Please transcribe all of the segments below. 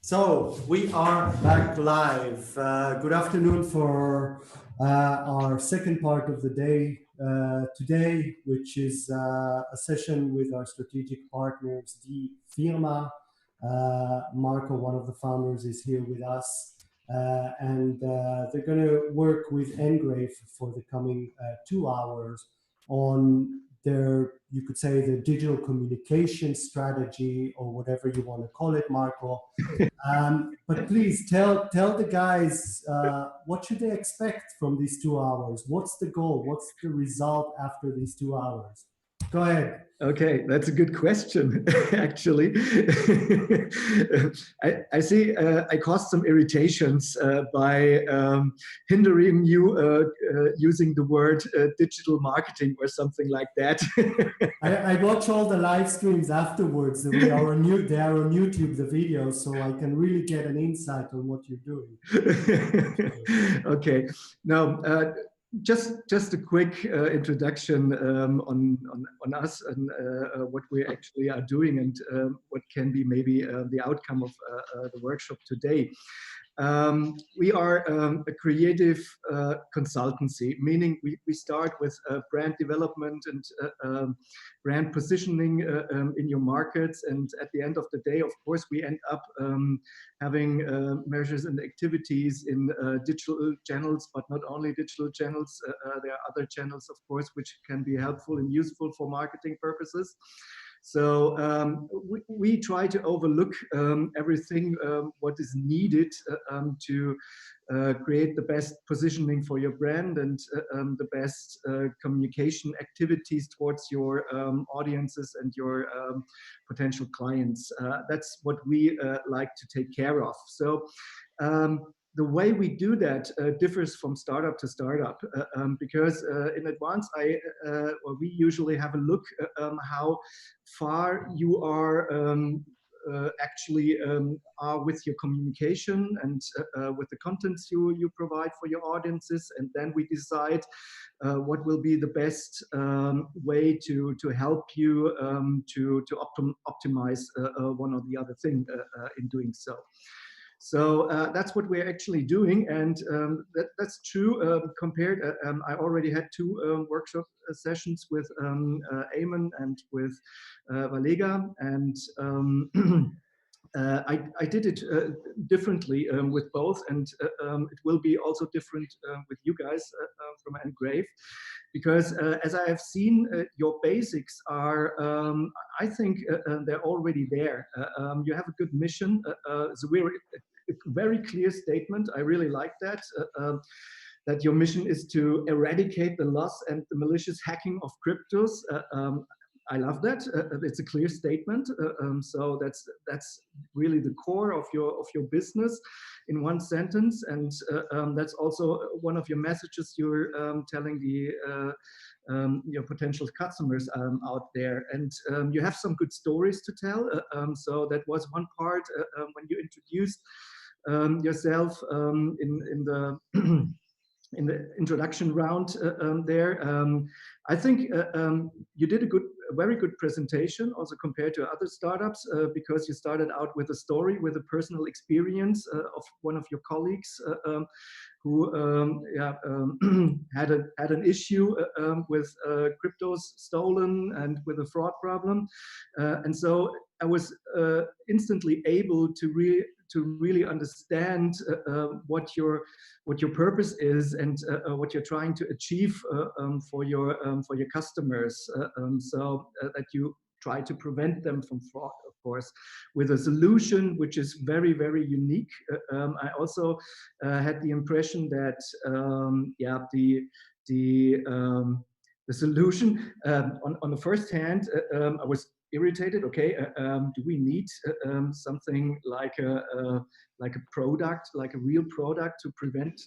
So we are back live. Good afternoon for our second part of the day today, which is a session with our strategic partners, the Firma. Marco, one of the founders, is here with us, and they're going to work with NGRAVE for the coming 2 hours on their, you could say, the digital communication strategy, or whatever you want to call it, Marco. But please tell the guys, what should they expect from these 2 hours? What's the goal? What's the result after these 2 hours? Go ahead. Okay, that's a good question, actually. I see I caused some irritations by hindering you using the word digital marketing or something like that. I watch all the live streams afterwards. They are on YouTube, the videos, so I can really get an insight on what you're doing. Okay, now just a quick introduction on us and what we actually are doing and what can be maybe the outcome of the workshop today. We are a creative consultancy, meaning we start with brand development and brand positioning in your markets. And at the end of the day, of course, we end up having measures and activities in digital channels, but not only digital channels. There are other channels, of course, which can be helpful and useful for marketing purposes. So we try to overlook everything what is needed to create the best positioning for your brand and the best communication activities towards your audiences and your potential clients. That's what we like to take care of. So the way we do that differs from startup to startup because in advance we usually have a look how far you are actually are with your communication and with the contents you provide for your audiences, and then we decide what will be the best way to help you to optimize one or the other thing in doing so. So that's what we're actually doing, and that's true compared. I already had 2 workshop sessions with Eamon and with Valega, and I did it differently with both, and it will be also different with you guys from NGRAVE, because as I have seen, your basics are, I think they're already there. You have a good mission, so we're a very clear statement. I really like that. That your mission is to eradicate the loss and the malicious hacking of cryptos. I love that. It's a clear statement. So that's really the core of your business in one sentence, and that's also one of your messages you're telling the your potential customers out there. And you have some good stories to tell. So that was one part when you introduced yourself in the in the introduction round there. I think you did a very good presentation, also compared to other startups, because you started out with a story, with a personal experience of one of your colleagues who had an issue with cryptos stolen and with a fraud problem, and so I was instantly able to really understand what your purpose is and what you're trying to achieve for your customers, so that you try to prevent them from fraud, of course, with a solution which is very, very unique. I also had the impression that the solution on the first hand, I was irritated. Okay, do we need something like a product, like a real product, to prevent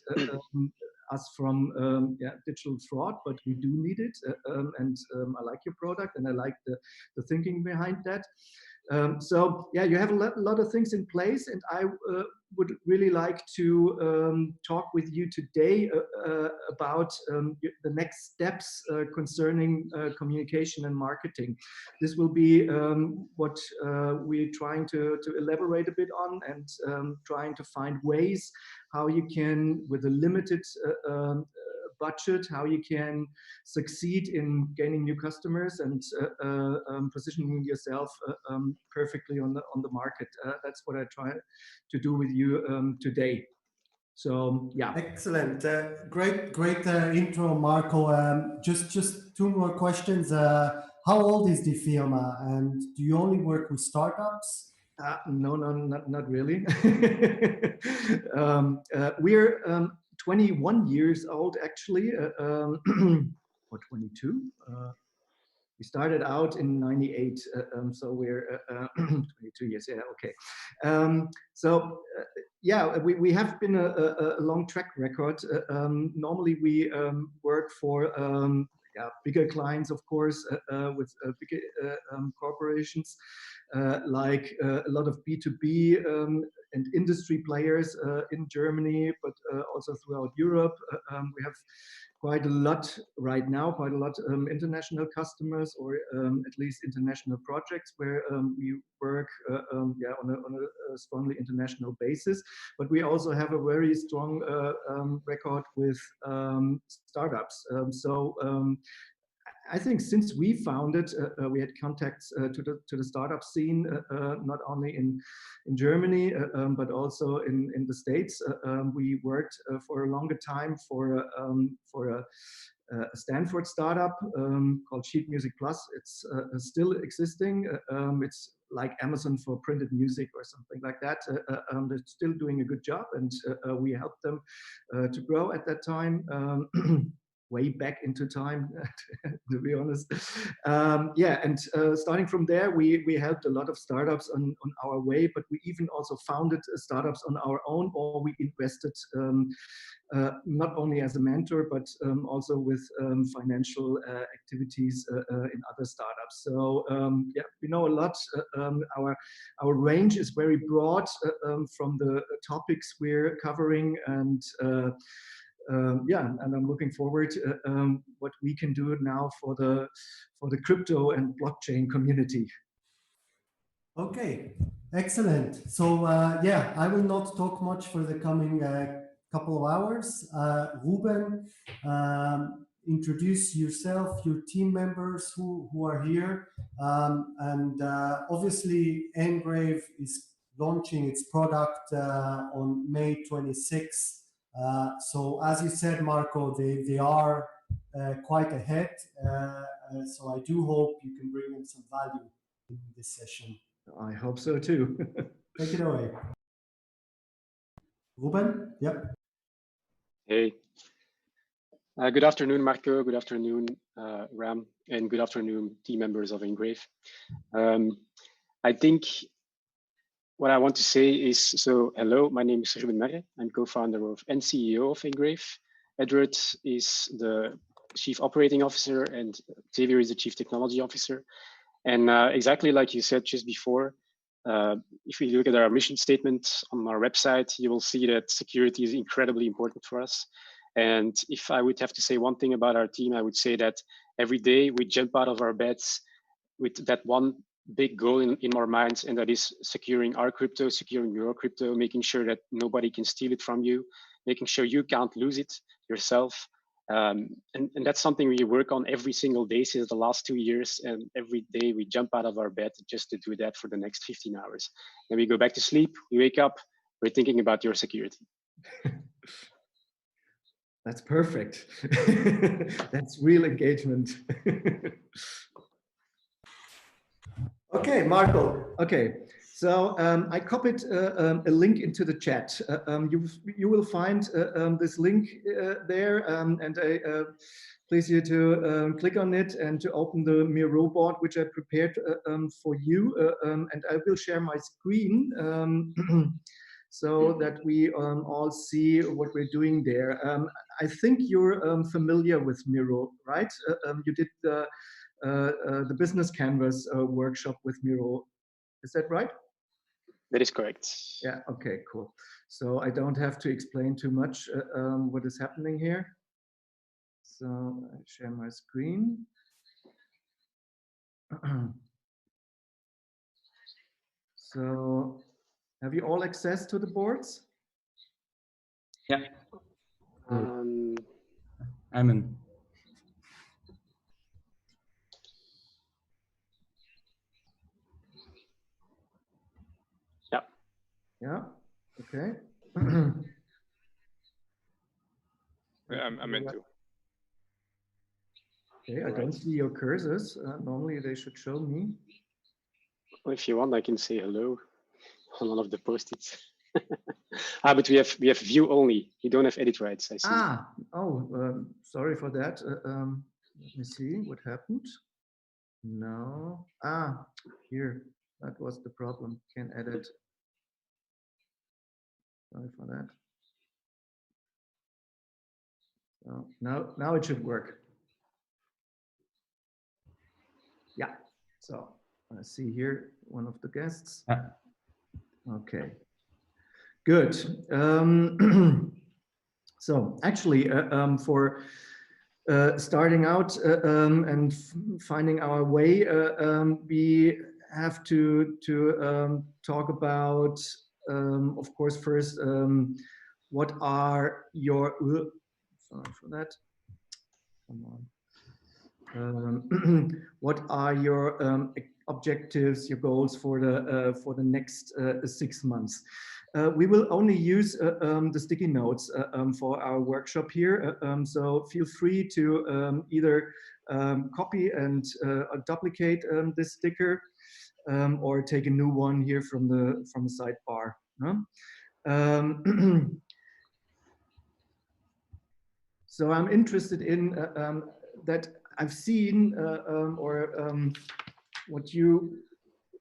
us from digital fraud? But we do need it, and I like your product, and I like the thinking behind that. So yeah, you have a lot of things in place, and I would really like to talk with you today about the next steps concerning communication and marketing. This will be what we're trying to elaborate a bit on, and trying to find ways how you can, with a limited budget, how you can succeed in gaining new customers and positioning yourself perfectly on the market. That's what I try to do with you today. So yeah. Excellent. Great intro, Marco. Just two more questions. How old is the Firma, and do you only work with startups? No, not really. We're 21 years old, actually, or 22. We started out in '98, so we're 22 years. Yeah, okay. Yeah, we have been a long track record. Normally, we work for yeah, bigger clients, of course, with bigger corporations, like a lot of B2B and industry players in Germany, but also throughout Europe. We have quite a lot right now, quite a lot international customers, or at least international projects where we work yeah, on a strongly international basis. But we also have a very strong record with startups. I think since we founded, we had contacts to the startup scene, not only in Germany, but also in the States. We worked for a longer time for a Stanford startup called Sheet Music Plus. It's still existing. It's like Amazon for printed music or something like that. They're still doing a good job, and we helped them to grow at that time. Way back into time, to be honest. Yeah, and starting from there, we helped a lot of startups on our way, but we even also founded startups on our own, or we invested not only as a mentor, but also with financial activities in other startups. So yeah, we know a lot. Our range is very broad from the topics we're covering, and yeah, and I'm looking forward to what we can do now for the crypto and blockchain community. Okay, excellent. So yeah, I will not talk much for the coming couple of hours. Ruben, introduce yourself, your team members who are here, and obviously NGRAVE is launching its product on May 26th. So as you said, Marco, they are quite ahead. So I do hope you can bring in some value in this session. I hope so too. Take it away. Ruben, yep. Hey. Good afternoon, Marco. Good afternoon, Ram, and good afternoon, team members of NGRAVE. I think what I want to say is, so hello, my name is Ruben Merre. I'm co-founder of and CEO of NGRAVE. Edward is the Chief Operating Officer and Xavier is the Chief Technology Officer. And exactly like you said just before, if we look at our mission statement on our website, you will see that security is incredibly important for us. And if I would have to say one thing about our team, I would say that every day we jump out of our beds with that one big goal in our minds, and that is securing our crypto, securing your crypto, making sure that nobody can steal it from you, making sure you can't lose it yourself. And that's something we work on every single day since the last 2 years. And every day we jump out of our bed just to do that for the next 15 hours. Then we go back to sleep, we wake up, we're thinking about your security. That's perfect. That's real engagement. Okay, Marco. Okay, so I copied a link into the chat. You will find this link there, and I please you to click on it and to open the Miro board, which I prepared for you. And I will share my screen so that we all see what we're doing there. I think you're familiar with Miro, right? You did the business canvas workshop with Miro. Is that right? That is correct. Yeah, okay, cool. So I don't have to explain too much what is happening here. So I share my screen. So have you all access to the boards? Yeah. Um, I'm in. yeah. Yeah, okay. I'm in too. Okay, I don't see your cursors. Normally they should show me. Well, if you want, I can say hello on one of the post-its. But we have view only. We don't have edit rights, I see. Sorry for that. Let me see what happened. No. Here. That was the problem. Can't edit. Sorry for that. So now it should work. Yeah. So I see here one of the guests. Okay. Good. So actually, for starting out and finding our way, we have to talk about, of course, first, what are your, sorry for that, come on. What are your objectives, your goals for the next 6 months? We will only use the sticky notes for our workshop here. So feel free to either copy and duplicate this sticker or take a new one here from the sidebar. So I'm interested in that I've seen what you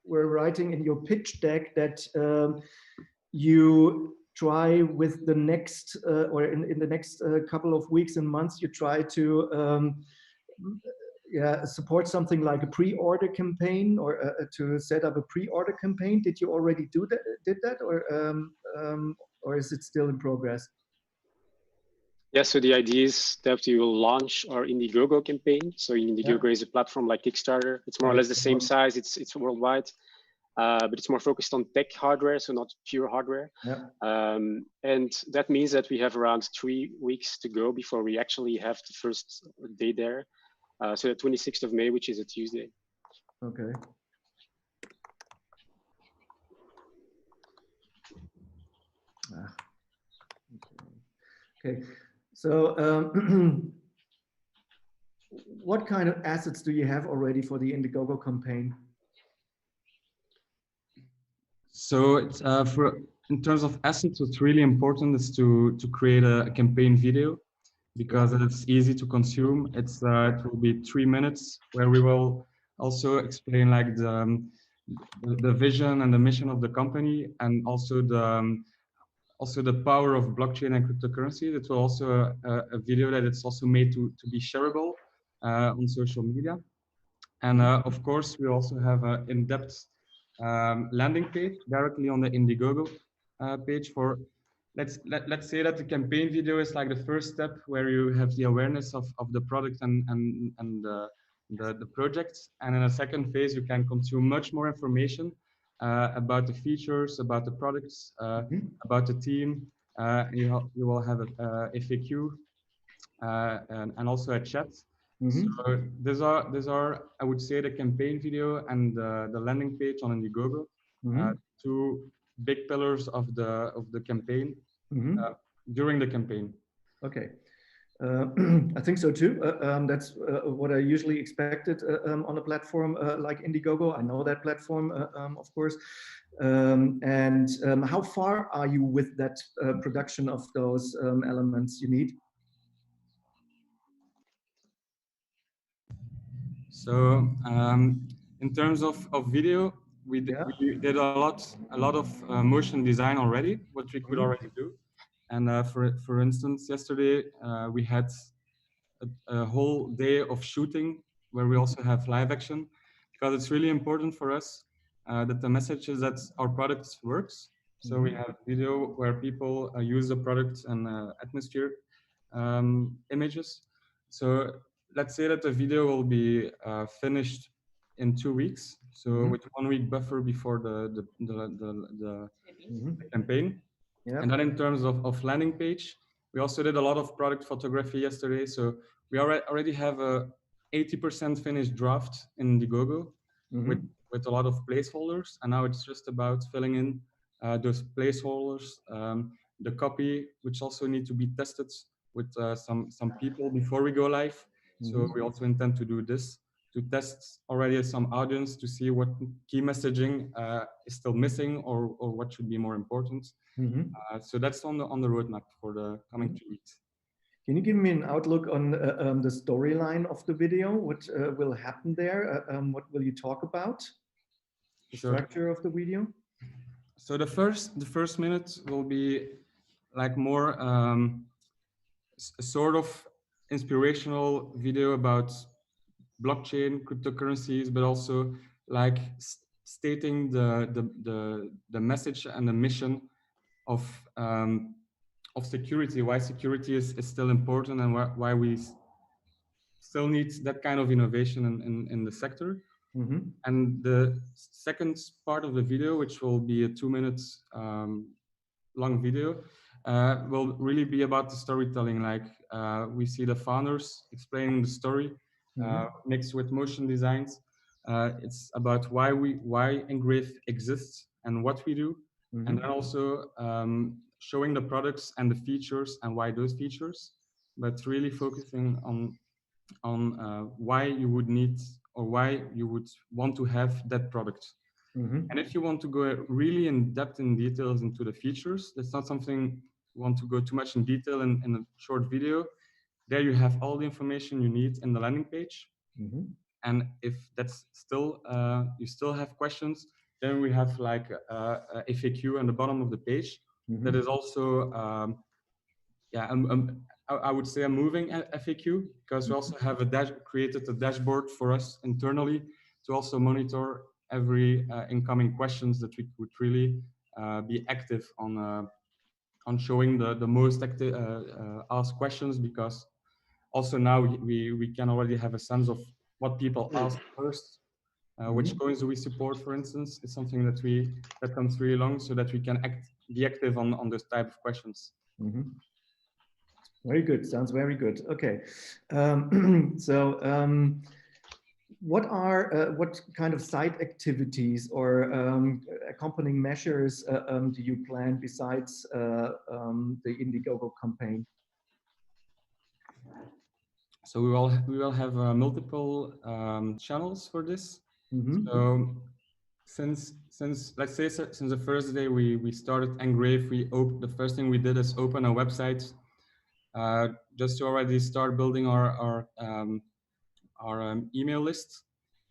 were writing in your pitch deck, that you try with the next or in the next couple of weeks and months, you try to support something like a pre-order campaign, or to set up a pre-order campaign. Did you already did that, or is it still in progress? Yeah, so the idea is that we will launch our Indiegogo campaign. So Indiegogo is a platform like Kickstarter. It's more or less the same size. It's worldwide, but it's more focused on tech hardware, so not pure hardware. Yeah. And that means that we have around 3 weeks to go before we actually have the first day there. So the 26th of May, which is a Tuesday. Okay. Okay. So what kind of assets do you have already for the Indiegogo campaign? So it's in terms of assets, what's really important is to create a campaign video, because it's easy to consume. It will be 3 minutes, where we will also explain like the vision and the mission of the company, and also the power of blockchain and cryptocurrency. It will also a video that it's also made to be shareable on social media. And of course, we also have an in-depth landing page directly on the Indiegogo page for, let's say that the campaign video is like the first step, where you have the awareness of the product and the projects. And in a second phase, you can consume much more information about the features, about the products, about the team. You will have a FAQ and also a chat. So these are, I would say, the campaign video and the landing page on Indiegogo, two big pillars of the campaign during the campaign. Okay. I think so too. That's what I usually expected on a platform like Indiegogo. I know that platform, of course. And how far are you with that production of those elements you need? So in terms of video, we did a lot of motion design already, what we could already do. And for instance, yesterday we had a whole day of shooting, where we also have live action, because it's really important for us that the message is that our product works. So we have video where people use the product and atmosphere images. So let's say that the video will be finished in 2 weeks. So with 1 week buffer before the campaign. Yeah. And then in terms of landing page, we also did a lot of product photography yesterday. So we already have a 80% finished draft in Indiegogo with a lot of placeholders. And now it's just about filling in those placeholders, the copy, which also need to be tested with some people before we go live. So we also intend to do this to test already some audience to see what key messaging is still missing or what should be more important. So that's on the roadmap for the coming 2 weeks. Can you give me an outlook on the storyline of the video? What will happen there? What will you talk about? The structure of the video? So the first minute will be like more a sort of inspirational video about blockchain, cryptocurrencies, but also like stating the message and the mission of security, why security is still important, and why we still need that kind of innovation in the sector. And the second part of the video, which will be a 2 minutes long video, will really be about the storytelling. Like we see the founders explaining the story mixed with motion designs. It's about why NGRAVE exists and what we do, and then also showing the products and the features and why those features, but really focusing on why you would need or why you would want to have that product. And if you want to go really in depth in details into the features, that's not something you want to go too much in detail in a short video. There you have all the information you need in the landing page. And if that's still, you still have questions, then we have like a FAQ on the bottom of the page. That is also, I would say a moving FAQ, because we also have created a dashboard for us internally to also monitor every incoming questions that we could really be active on showing the most active asked questions, because also now we can already have a sense of what people ask first. Which coins do we support, for instance, is something that comes really long, so that we can be active on those type of questions. Very good. Sounds very good. Okay. What kind of side activities or accompanying measures do you plan besides the Indiegogo campaign? So we will have multiple channels for this. So since let's say since the first day we started NGRAVE, the first thing we did is open a website just to already start building our email list.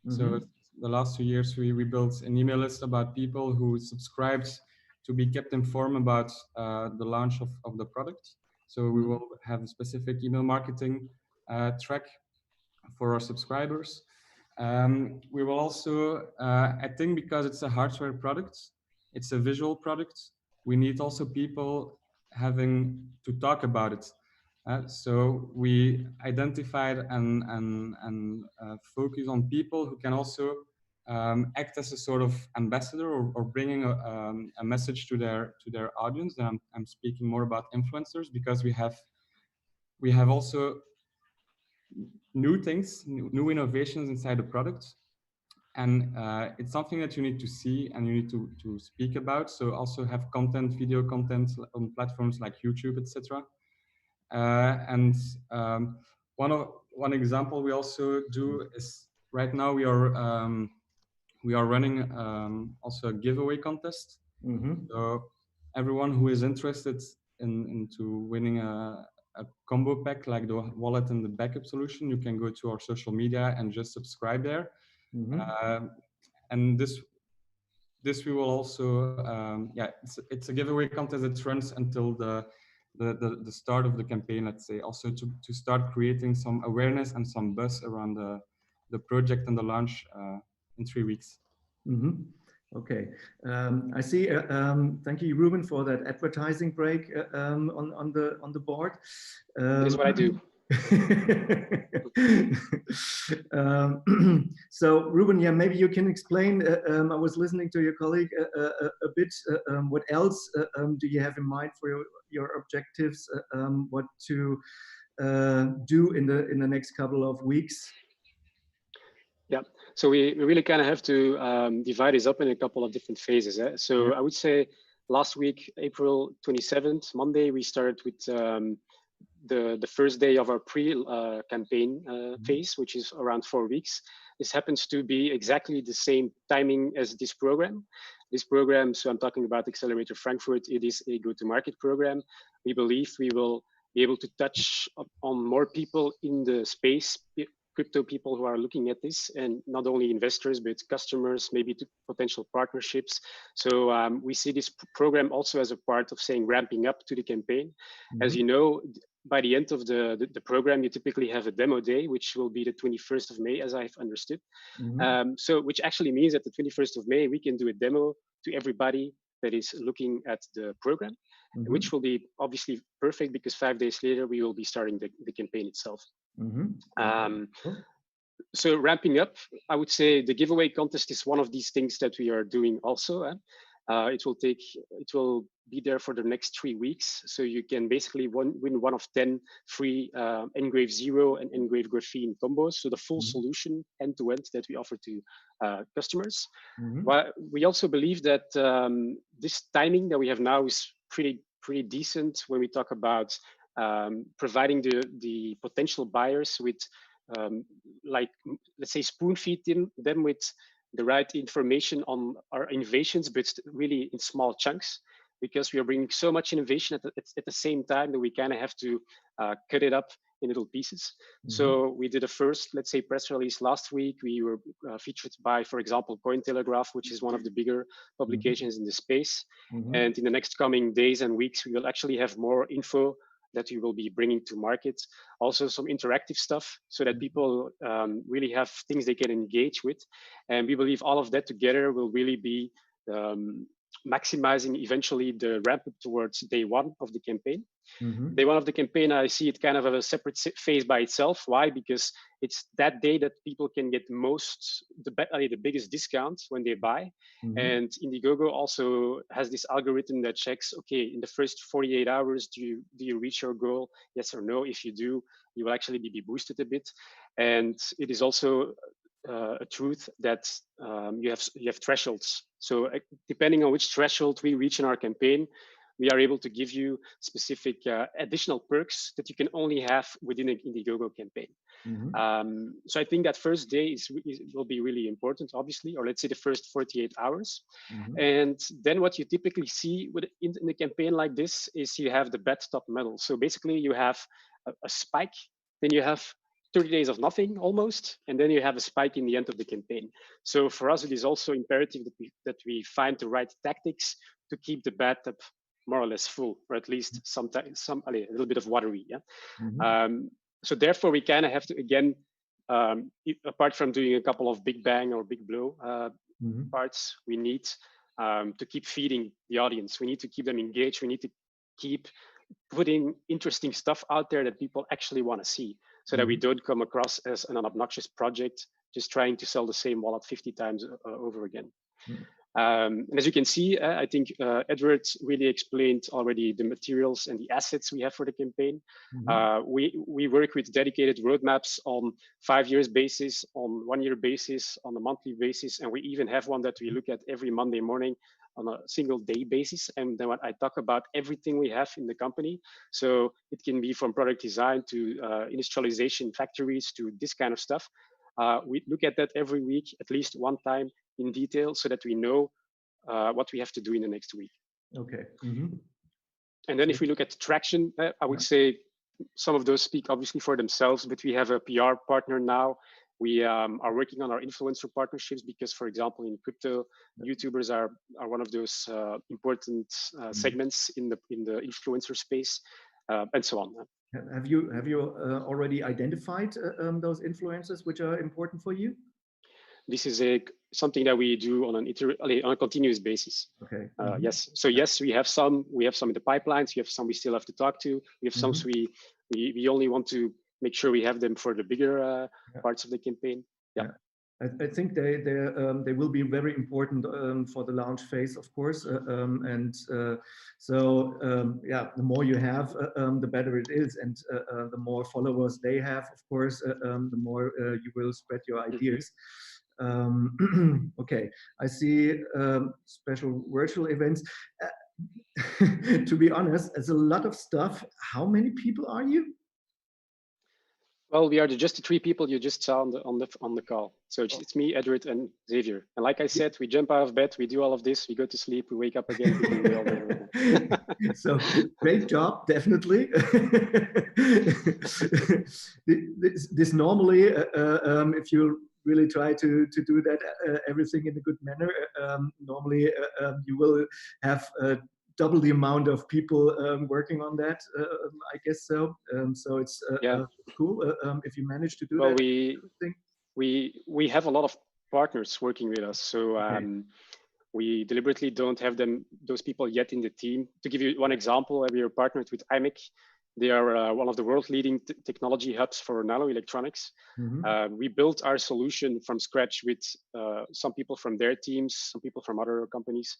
So the last 2 years we built an email list about people who subscribed to be kept informed about the launch of the product. So we will have a specific email marketing track for our subscribers. We will also, I think because it's a hardware product, it's a visual product, we need also people having to talk about it. So we identified and focus on people who can also act as a sort of ambassador or bringing a message to their audience. And I'm speaking more about influencers, because we have also new things, new innovations inside the product. And it's something that you need to see and you need to speak about. So also have content, video content on platforms like YouTube, etc. And one example we also do is right now we are running also a giveaway contest. So everyone who is interested into winning a combo pack like the wallet and the backup solution, you can go to our social media and just subscribe there. And this we will also it's a giveaway contest that runs until the start of the campaign, let's say, also to start creating some awareness and some buzz around the project and the launch in 3 weeks. Okay, I see. Thank you, Ruben, for that advertising break on the board. That is what I do. So, Ruben, yeah, maybe you can explain. I was listening to your colleague a bit. What else do you have in mind for your objectives? What to do in the next couple of weeks? Yeah, so we really kind of have to divide this up in a couple of different phases. So I would say last week, April 27th, Monday, we started with the first day of our pre-campaign phase, which is around 4 weeks. This happens to be exactly the same timing as this program. This program, so I'm talking about Accelerator Frankfurt, it is a go-to-market program. We believe we will be able to touch on more people in the space, crypto people who are looking at this, and not only investors, but customers, maybe to potential partnerships. So we see this program also as a part of saying ramping up to the campaign. As you know, by the end of the program, you typically have a demo day, which will be the 21st of May, as I've understood. So which actually means that the 21st of May, we can do a demo to everybody that is looking at the program, which will be obviously perfect because 5 days later, we will be starting the campaign itself. So ramping up, I would say the giveaway contest is one of these things that we are doing also. It will be there for the next 3 weeks. So you can basically win one of 10 free NGRAVE 0 and NGRAVE Graphene combos. So the full solution end-to-end that we offer to customers. Well, we also believe that this timing that we have now is pretty decent when we talk about providing the potential buyers with like, let's say, spoon feed them with the right information on our innovations, but really in small chunks, because we are bringing so much innovation at the same time that we kind of have to cut it up in little pieces. So we did a first, let's say, press release last week. We were featured by, for example, Cointelegraph, which is one of the bigger publications in the space. And in the next coming days and weeks, we will actually have more info that we will be bringing to market. Also some interactive stuff so that people really have things they can engage with. And we believe all of that together will really be maximizing eventually the ramp up towards day one of the campaign. Day one of the campaign, I see it kind of as a separate phase by itself. Why? Because it's that day that people can get the biggest discounts when they buy. And Indiegogo also has this algorithm that checks, okay, in the first 48 hours, do you reach your goal? Yes or no? If you do, you will actually be boosted a bit. And it is also a truth that you have thresholds. So depending on which threshold we reach in our campaign, we are able to give you specific additional perks that you can only have within an Indiegogo campaign. So I think that first day will be really important, obviously, or let's say the first 48 hours. And then what you typically see in a campaign like this is you have the bet top medal. So basically you have a spike, then you have 30 days of nothing almost, and then you have a spike in the end of the campaign. So for us, it is also imperative that we find the right tactics to keep the bathtub more or less full, or at least sometimes a little bit of watery. So therefore, we kind of have to, again, apart from doing a couple of big bang or big blow parts, we need to keep feeding the audience. We need to keep them engaged. We need to keep putting interesting stuff out there that people actually want to see, so that we don't come across as an obnoxious project just trying to sell the same wallet 50 times over again. And as you can see, I think Edward really explained already the materials and the assets we have for the campaign. We work with dedicated roadmaps on 5 years basis, on 1 year basis, on a monthly basis, and we even have one that we look at every Monday morning on a single day basis. And then when I talk about everything we have in the company, so it can be from product design to industrialization factories to this kind of stuff. We look at that every week, at least one time in detail, so that we know what we have to do in the next week. Okay. And then if we look at traction, I would say some of those speak obviously for themselves, but we have a PR partner now. We are working on our influencer partnerships because, for example, in crypto, YouTubers are one of those important segments in the influencer space, and so on. Have you already identified those influencers which are important for you? this is something that we do on a continuous basis. Okay. Yes. So yes, we have some in the pipelines. We have some we still have to talk to. We have some we only want to make sure we have them for the bigger parts of the campaign. Yeah. I think they will be very important for the launch phase, of course, the more you have, the better it is, and the more followers they have, of course, the more you will spread your ideas. Okay, I see special virtual events. To be honest, it's a lot of stuff. How many people are you? Well, we are just the 3 people you just saw on the call. So it's me, Edward, and Xavier. And like I said, we jump out of bed, we do all of this, we go to sleep, we wake up again. So great job, definitely. this normally, if you really try to do that everything in a good manner, normally you will have double the amount of people working on that, I guess so. So it's cool if you manage to do that. We have a lot of partners working with us, so we deliberately don't have those people yet in the team. To give you one example, we are partnered with IMEC. They are one of the world leading technology hubs for nanoelectronics. We built our solution from scratch with some people from their teams, some people from other companies.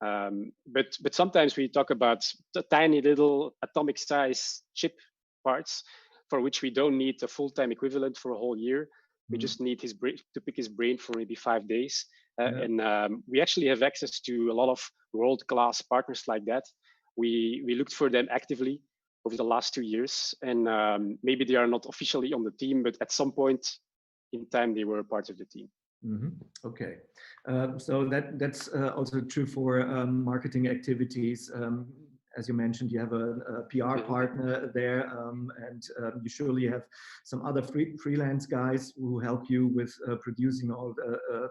But sometimes we talk about the tiny little atomic size chip parts for which we don't need a full-time equivalent for a whole year. We just need to pick his brain for maybe 5 days. And we actually have access to a lot of world-class partners like that. We looked for them actively over the last 2 years, and maybe they are not officially on the team, but at some point in time, they were a part of the team. Okay, so that's also true for marketing activities. As you mentioned, you have a PR partner there, and you surely have some other freelance guys who help you with producing all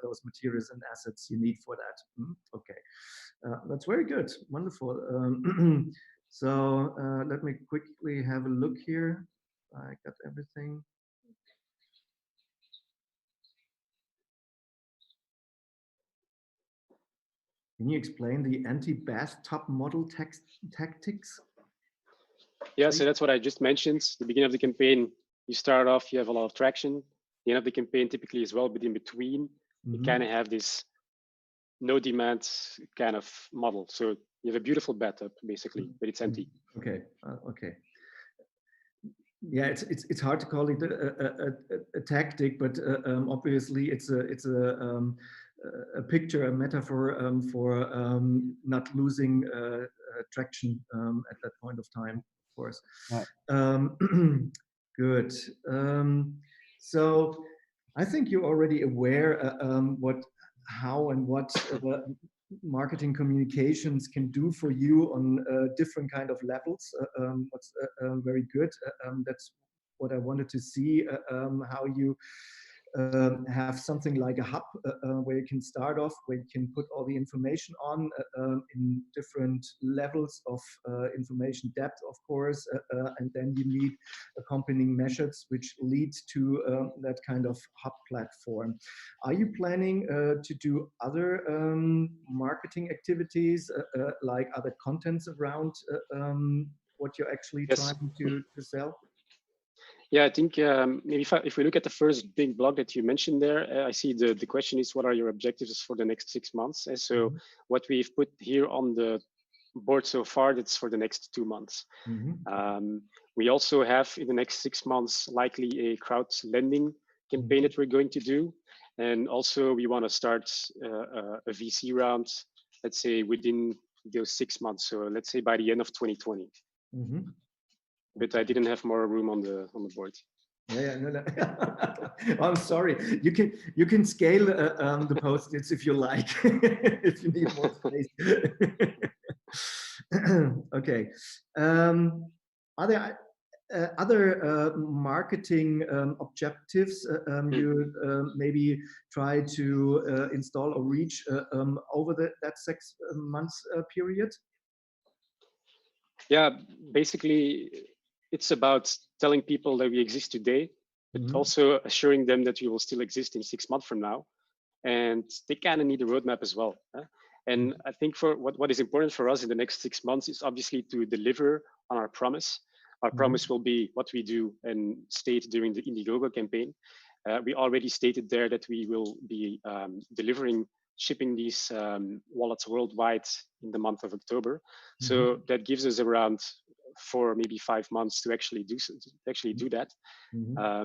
those materials and assets you need for that. Okay, that's very good, wonderful. So let me quickly have a look here. I got everything. Can you explain the anti-bathtub model tactics? Yeah, so that's what I just mentioned. The beginning of the campaign, you start off, you have a lot of traction. The end of the campaign typically as well, but in between, you kind of have this no demand kind of model. So you have a beautiful bathtub basically, but it's empty. Okay, okay. Yeah, it's hard to call it a tactic, but obviously it's a picture, a metaphor for not losing traction at that point of time, of course. Good. So I think you're already aware how and what marketing communications can do for you on different kind of levels. What's very good. That's what I wanted to see, how you have something like a hub where you can start off, where you can put all the information on in different levels of information depth, of course, and then you need accompanying measures which lead to that kind of hub platform. Are you planning to do other marketing activities, like other contents around what you're actually trying to sell? Yeah, I think maybe if we look at the first big block that you mentioned there, I see the question is, what are your objectives for the next 6 months? And so what we've put here on the board so far, that's for the next 2 months. We also have in the next 6 months, likely a crowd lending campaign that we're going to do. And also we want to start a VC round, let's say within those 6 months. So let's say by the end of 2020. But I didn't have more room on the board. Yeah, no. I'm sorry. You can scale the post-its if you like, if you need more space. Okay. Are there other marketing objectives you maybe try to install or reach over that 6 months period? Yeah, basically, it's about telling people that we exist today, but also assuring them that we will still exist in 6 months from now. and they kind of need a roadmap as well. And I think for what is important for us in the next 6 months is obviously to deliver on our promise. Our promise will be what we do and state during the Indiegogo campaign. We already stated there that we will be shipping these wallets worldwide in the month of October. So that gives us around 4, maybe 5 months to actually do that.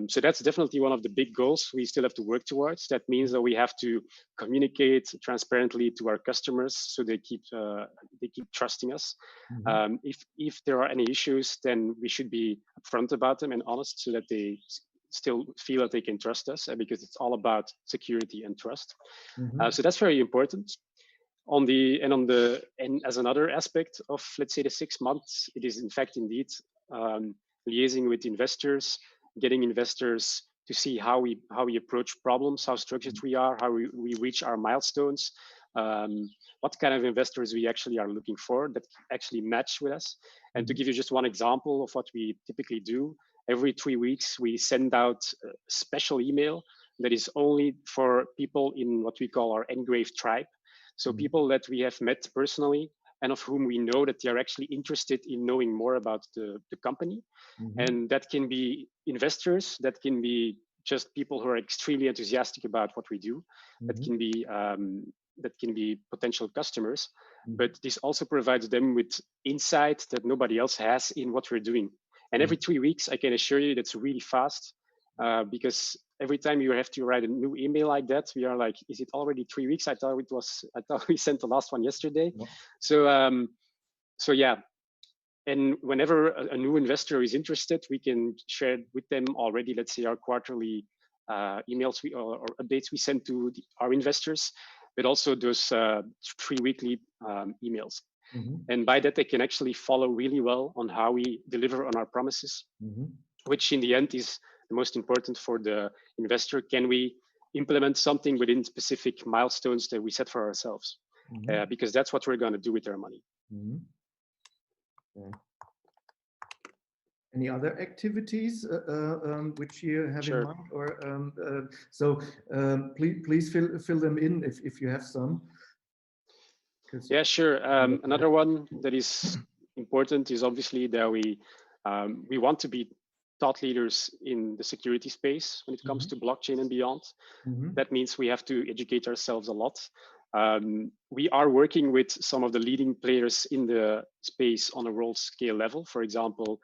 So that's definitely one of the big goals we still have to work towards. That means that we have to communicate transparently to our customers so they keep trusting us. If there are any issues, then we should be upfront about them and honest so that they still feel that they can trust us, because it's all about security and trust. So that's very important. And as another aspect of, let's say, the 6 months, it is in fact indeed liaising with investors, getting investors to see how we approach problems, how structured we are, how we reach our milestones, what kind of investors we actually are looking for that actually match with us. And to give you just one example of what we typically do, every 3 weeks we send out a special email that is only for people in what we call our NGRAVE tribe. So people that we have met personally and of whom we know that they are actually interested in knowing more about the company. And that can be investors, that can be just people who are extremely enthusiastic about what we do, that can be potential customers. But this also provides them with insight that nobody else has in what we're doing. And every 3 weeks, I can assure you that's really fast, because every time you have to write a new email like that, we are like, is it already 3 weeks? I thought we sent the last one yesterday. So yeah. And whenever a new investor is interested, we can share with them already, let's say, our quarterly emails or updates we send to our investors, but also those 3 weekly emails. And by that, they can actually follow really well on how we deliver on our promises, which in the end is the most important for the investor. Can we implement something within specific milestones that we set for ourselves? Because that's what we're going to do with our money. Any other activities which you have in mind, or please fill them in if you have some. Yeah, sure. Another one that is important is obviously that we want to be thought leaders in the security space when it comes to blockchain and beyond. That means we have to educate ourselves a lot. We are working with some of the leading players in the space on a world scale level. For example,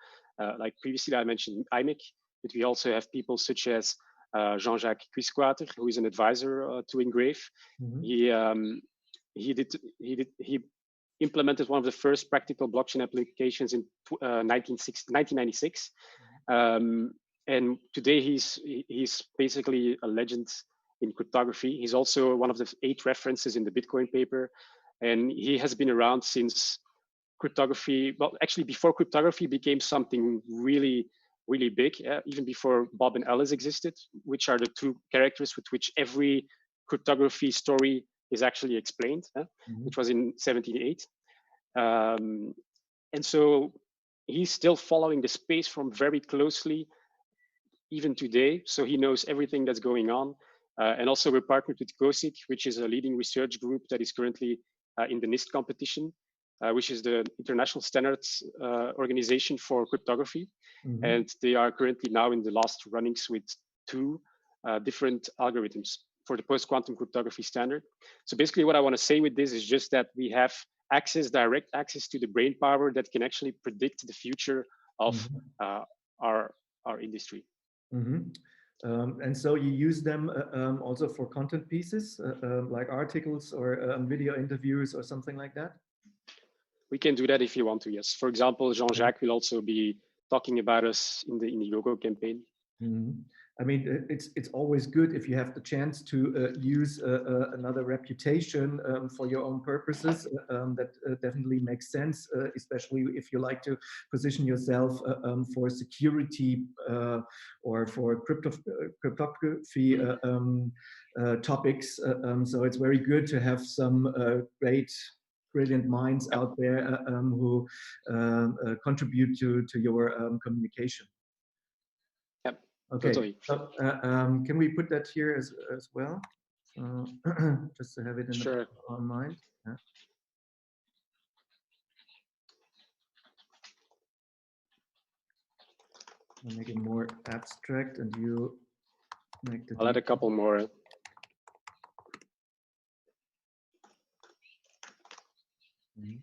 like previously I mentioned IMEC, but we also have people such as Jean-Jacques Quisquater, who is an advisor to NGRAVE. He implemented one of the first practical blockchain applications in 1996. And today he's basically a legend in cryptography. He's also one of the 8 references in the Bitcoin paper. And he has been around since cryptography, well, actually before cryptography became something really, really big, even before Bob and Alice existed, which are the 2 characters with which every cryptography story is actually explained, which was in 1708. And so he's still following the space from very closely, even today. So he knows everything that's going on. And also we're partnered with COSIC, which is a leading research group that is currently in the NIST competition, which is the International Standards Organization for Cryptography. And they are currently now in the last runnings with 2 different algorithms for the post-quantum cryptography standard. So basically what I want to say with this is just that we have direct access to the brain power that can actually predict the future of our industry. And so you use them also for content pieces, like articles or video interviews or something like that? We can do that if you want to, yes. For example, Jean-Jacques will also be talking about us in the Indiegogo campaign. I mean, it's always good if you have the chance to use another reputation for your own purposes. That definitely makes sense, especially if you like to position yourself for security or for cryptography topics. So it's very good to have some brilliant minds out there who contribute to your communication. Yep. Okay. Totally. So can we put that here as well? So just to have it in the Sure. back of our mind. Yeah. I'll make it more abstract, and you make the. I'll add a couple more. Mhm.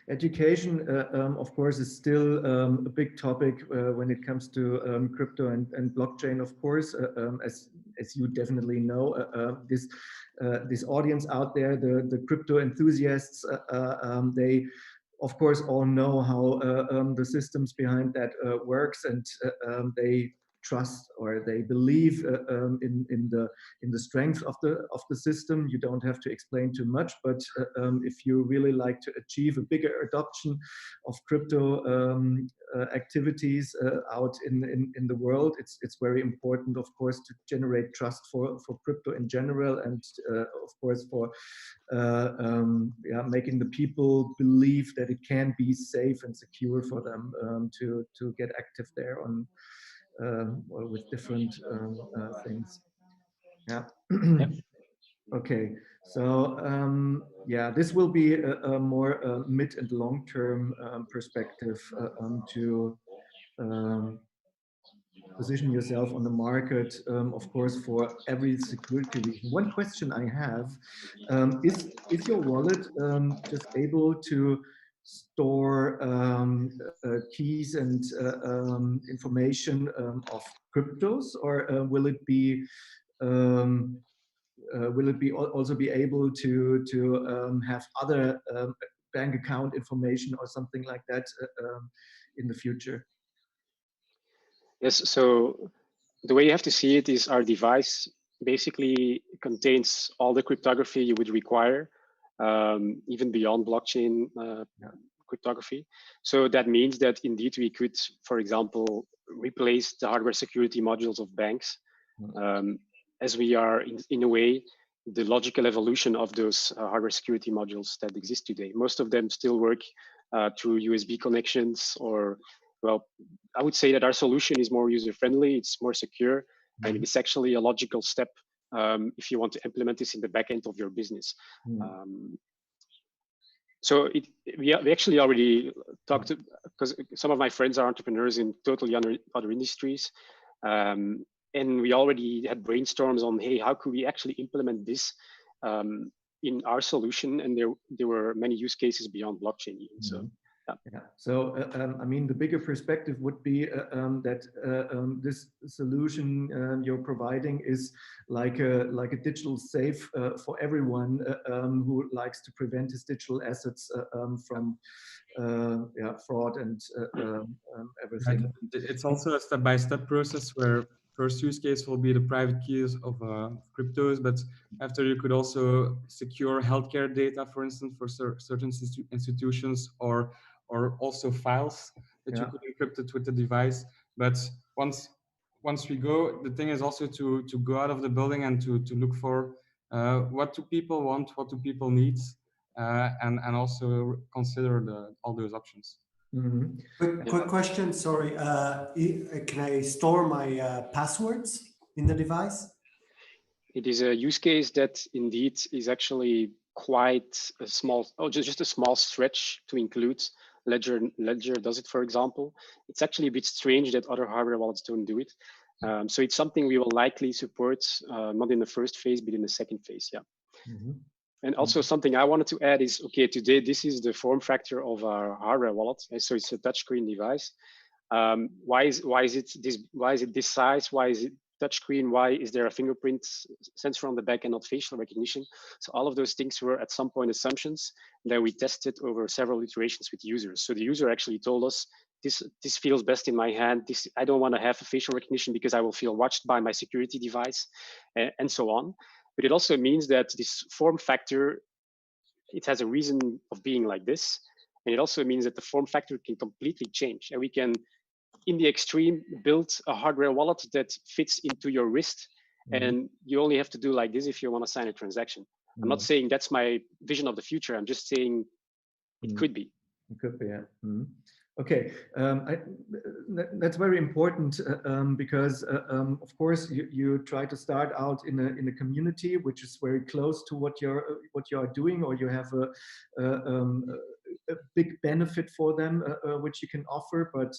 Education, of course, is still a big topic when it comes to crypto and blockchain. Of course, as you definitely know, this audience out there, the crypto enthusiasts, they of course all know how the systems behind that works, and they trust or they believe in the strength of the system. You don't have to explain too much, but if you really like to achieve a bigger adoption of crypto activities out in the world, it's very important, of course, to generate trust for crypto in general, and of course for yeah, making the people believe that it can be safe and secure for them to get active there on or with different things. Yeah. Yep. Okay. So yeah, this will be a more mid and long-term perspective to position yourself on the market, of course, for every security reason. One question I have is your wallet just able to store keys and information of cryptos, or will it be also be able to have other bank account information or something like that in the future? Yes, so the way you have to see it is our device basically contains all the cryptography you would require, even beyond blockchain cryptography. So that means that indeed we could, for example, replace the hardware security modules of banks, as we are in a way the logical evolution of those hardware security modules that exist today. Most of them still work through USB connections, or, well, I would say that our solution is more user-friendly, it's more secure, and it's actually a logical step if you want to implement this in the back end of your business. So we actually already talked, because some of my friends are entrepreneurs in totally other industries, and we already had brainstorms on, hey, how could we actually implement this in our solution? And there were many use cases beyond blockchain even. So. Yeah. So, I mean, the bigger perspective would be that this solution you're providing is like a digital safe for everyone who likes to prevent his digital assets from fraud and everything. Right. It's also a step-by-step process where first use case will be the private keys of cryptos, but after you could also secure healthcare data, for instance, for certain institutions, or also files that you could encrypt it with the device. But once we go, the thing is also to go out of the building and to look for what do people want, what do people need, and also consider all those options. Quick question, sorry. Can I store my passwords in the device? It is a use case that indeed is actually quite a small, just a small stretch to include. Ledger does it, for example. It's actually a bit strange that other hardware wallets don't do it. So it's something we will likely support, not in the first phase, but in the second phase, yeah. And also something I wanted to add is, okay, today this is the form factor of our hardware wallet. And so it's a touchscreen device. Why is it this size? Why is it touchscreen? Why is there a fingerprint sensor on the back and not facial recognition? So all of those things were at some point assumptions that we tested over several iterations with users. So the user actually told us, this feels best in my hand. I don't want to have a facial recognition because I will feel watched by my security device, and so on. But it also means that this form factor, it has a reason of being like this. And it also means that the form factor can completely change. And we can, in the extreme, build a hardware wallet that fits into your wrist. And you only have to do like this if you want to sign a transaction. I'm not saying that's my vision of the future. I'm just saying It could be. It could be, yeah. Okay, that's very important because, of course, you try to start out in a community which is very close to what you are doing, or you have a big benefit for them which you can offer. But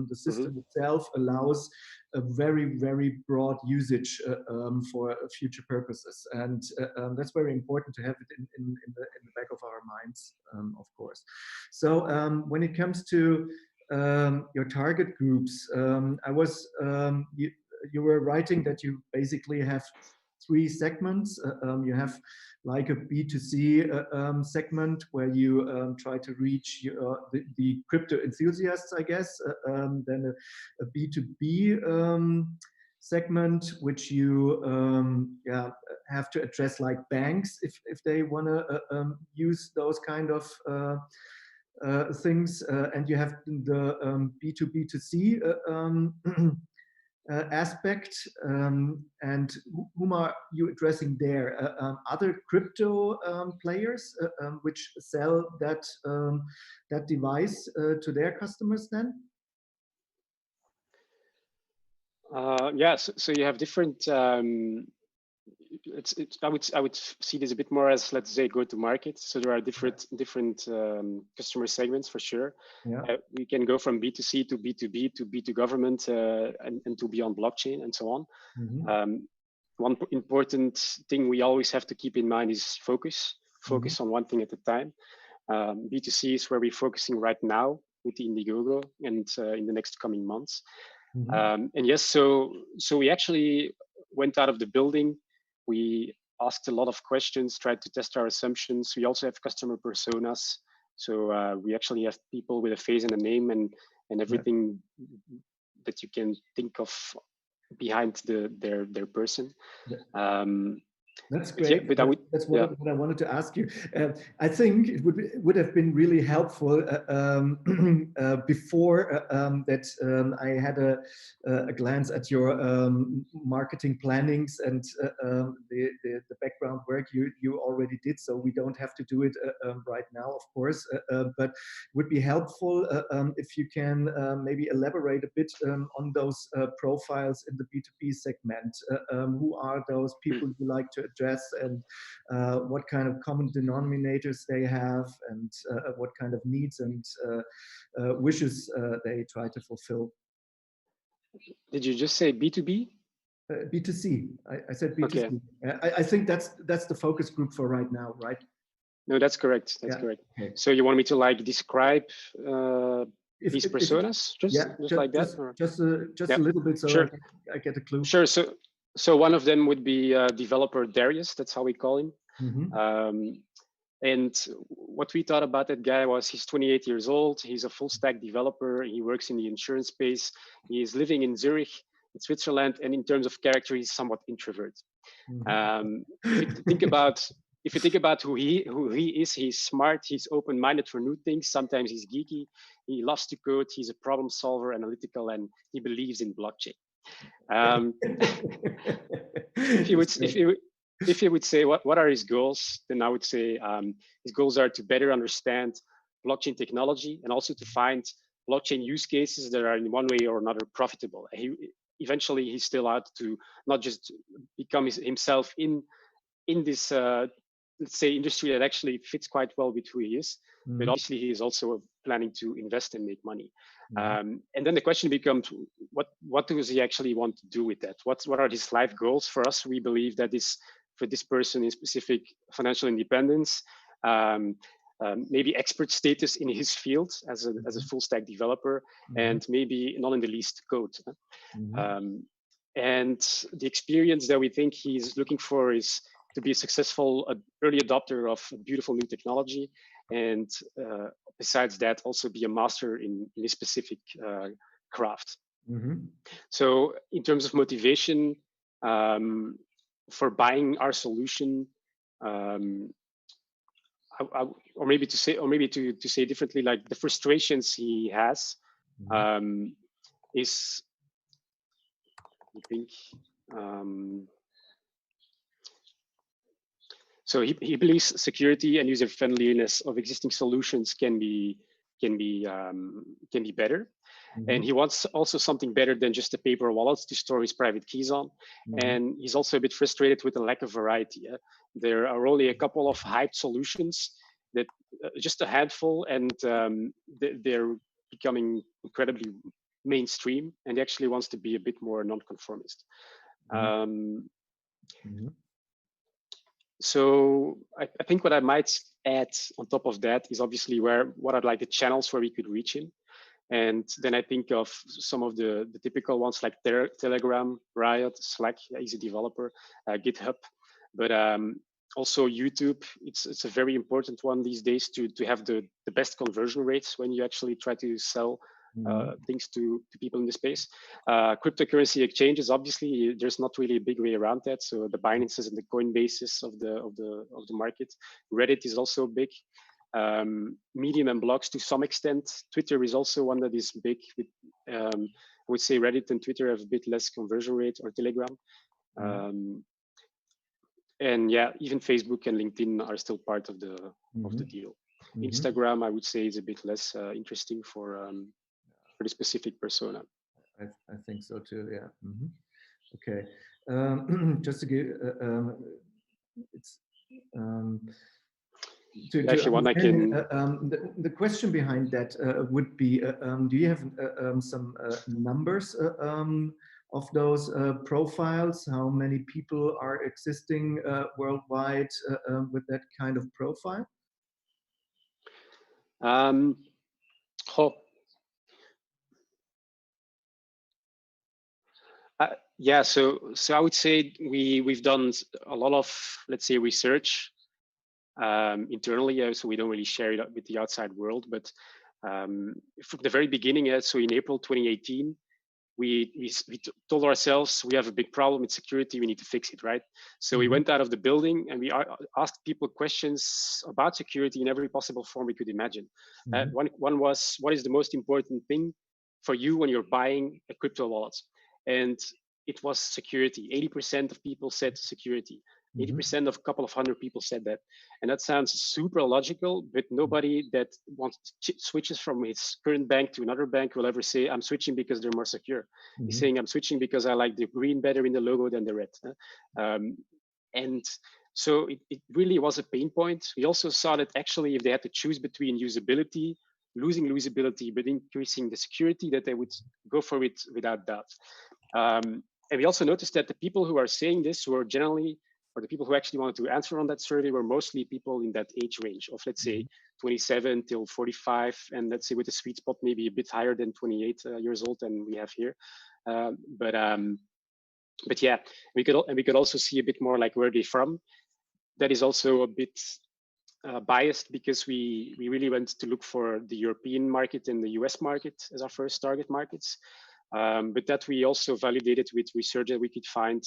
the system itself allows a very broad usage for future purposes, and that's very important to have it in the back of our minds, of course. So when it comes to your target groups, you were writing that you basically have 3 segments. You have like a B2C segment where you try to reach the crypto enthusiasts, I guess. Then a B2B segment, which you have to address like banks if they want to use those kind of things, and you have the B2B2C aspect, and whom are you addressing there? Other crypto players which sell that that device to their customers then? Yes, so you have different. I would see this a bit more as, let's say, go to market. So there are different customer segments for sure. Yeah. We can go from B2C to B2B to B2 government and to beyond blockchain and so on. One important thing we always have to keep in mind is focus on one thing at a time. B2C is where we're focusing right now with the Indiegogo and in the next coming months. And yes, so we actually went out of the building. We asked a lot of questions, tried to test our assumptions. We also have customer personas. So we actually have people with a face and a name and everything that you can think of behind their person. That's great. Yeah, but that's what I wanted to ask you. I think it would have been really helpful before that I had a glance at your marketing plannings and the background work you already did. So we don't have to do it right now, of course, but would be helpful if you can maybe elaborate a bit on those profiles in the B2B segment. Who are those people you like to address, and what kind of common denominators they have, and what kind of needs and wishes they try to fulfill. Did you just say B2B? B2C. I said B2C. Okay. I think that's the focus group for right now, right? No, that's correct. That's correct. Okay. So you want me to like describe these personas, just like that? Just a little bit, so sure. I get a clue. Sure. So one of them would be developer Darius. That's how we call him. And what we thought about that guy was he's 28 years old. He's a full stack developer. He works in the insurance space. He is living in Zurich, in Switzerland. And in terms of character, he's somewhat introvert. If you think about who he is, he's smart. He's open-minded for new things. Sometimes he's geeky. He loves to code. He's a problem solver, analytical, and he believes in blockchain. If you would say what are his goals, then I would say his goals are to better understand blockchain technology and also to find blockchain use cases that are in one way or another profitable. Eventually he's still out to not just become himself in this let's say industry that actually fits quite well with who he is, but obviously he is also planning to invest and make money. And then the question becomes, what does he actually want to do with that? What are his life goals? For us, we believe that for this person in specific, financial independence, maybe expert status in his field as a full stack developer, and maybe not in the least code. And the experience that we think he's looking for is to be a successful early adopter of beautiful new technology, and besides that, also be a master in a specific craft. So in terms of motivation for buying our solution, or maybe to say differently, like the frustrations he has is, I think. So he believes security and user friendliness of existing solutions can be better. Mm-hmm. And he wants also something better than just a paper wallet to store his private keys on. Mm-hmm. And he's also a bit frustrated with the lack of variety. There are only a couple of hyped solutions, that just a handful, and they're becoming incredibly mainstream, and he actually wants to be a bit more non-conformist. Mm-hmm. So I think what I might add on top of that is obviously what are like the channels where we could reach him. And then I think of some of the typical ones like Telegram, Riot, Slack, he's a developer, GitHub, but also YouTube. It's a very important one these days to have the best conversion rates when you actually try to sell things to people in the space. Cryptocurrency exchanges, obviously, there's not really a big way around that. So the Binances and the Coinbases of the market. Reddit is also big. Medium and blogs to some extent. Twitter is also one that is big. I would say Reddit and Twitter have a bit less conversion rate, or Telegram. And yeah, even Facebook and LinkedIn are still part of the deal. Instagram, I would say, is a bit less interesting for the specific persona. I think so too. Yeah. Okay. Just to give it's. Actually, one I can. The question behind that would be: do you have some numbers of those profiles? How many people are existing worldwide with that kind of profile? Yeah, so I would say we've done a lot of, let's say, research internally, so we don't really share it with the outside world. But from the very beginning, so in April 2018, we told ourselves we have a big problem with security. We need to fix it, right? So we went out of the building and we asked people questions about security in every possible form we could imagine. One was, what is the most important thing for you when you're buying a crypto wallet? And it was security. 80% of people said security. 80% of a couple of hundred people said that. And that sounds super logical, but nobody that switches from his current bank to another bank will ever say, I'm switching because they're more secure. He's saying, I'm switching because I like the green better in the logo than the red. And so it really was a pain point. We also saw that actually if they had to choose between usability, losing usability, but increasing the security, that they would go for it without doubt. And we also noticed that the people who are saying this were generally, or the people who actually wanted to answer on that survey, were mostly people in that age range of, let's say, 27 till 45, and let's say with a sweet spot maybe a bit higher than 28 years old than we have here. But yeah, we could also see a bit more like where they're from. That is also a bit biased because we really went to look for the European market and the US market as our first target markets. But that we also validated with research that we could find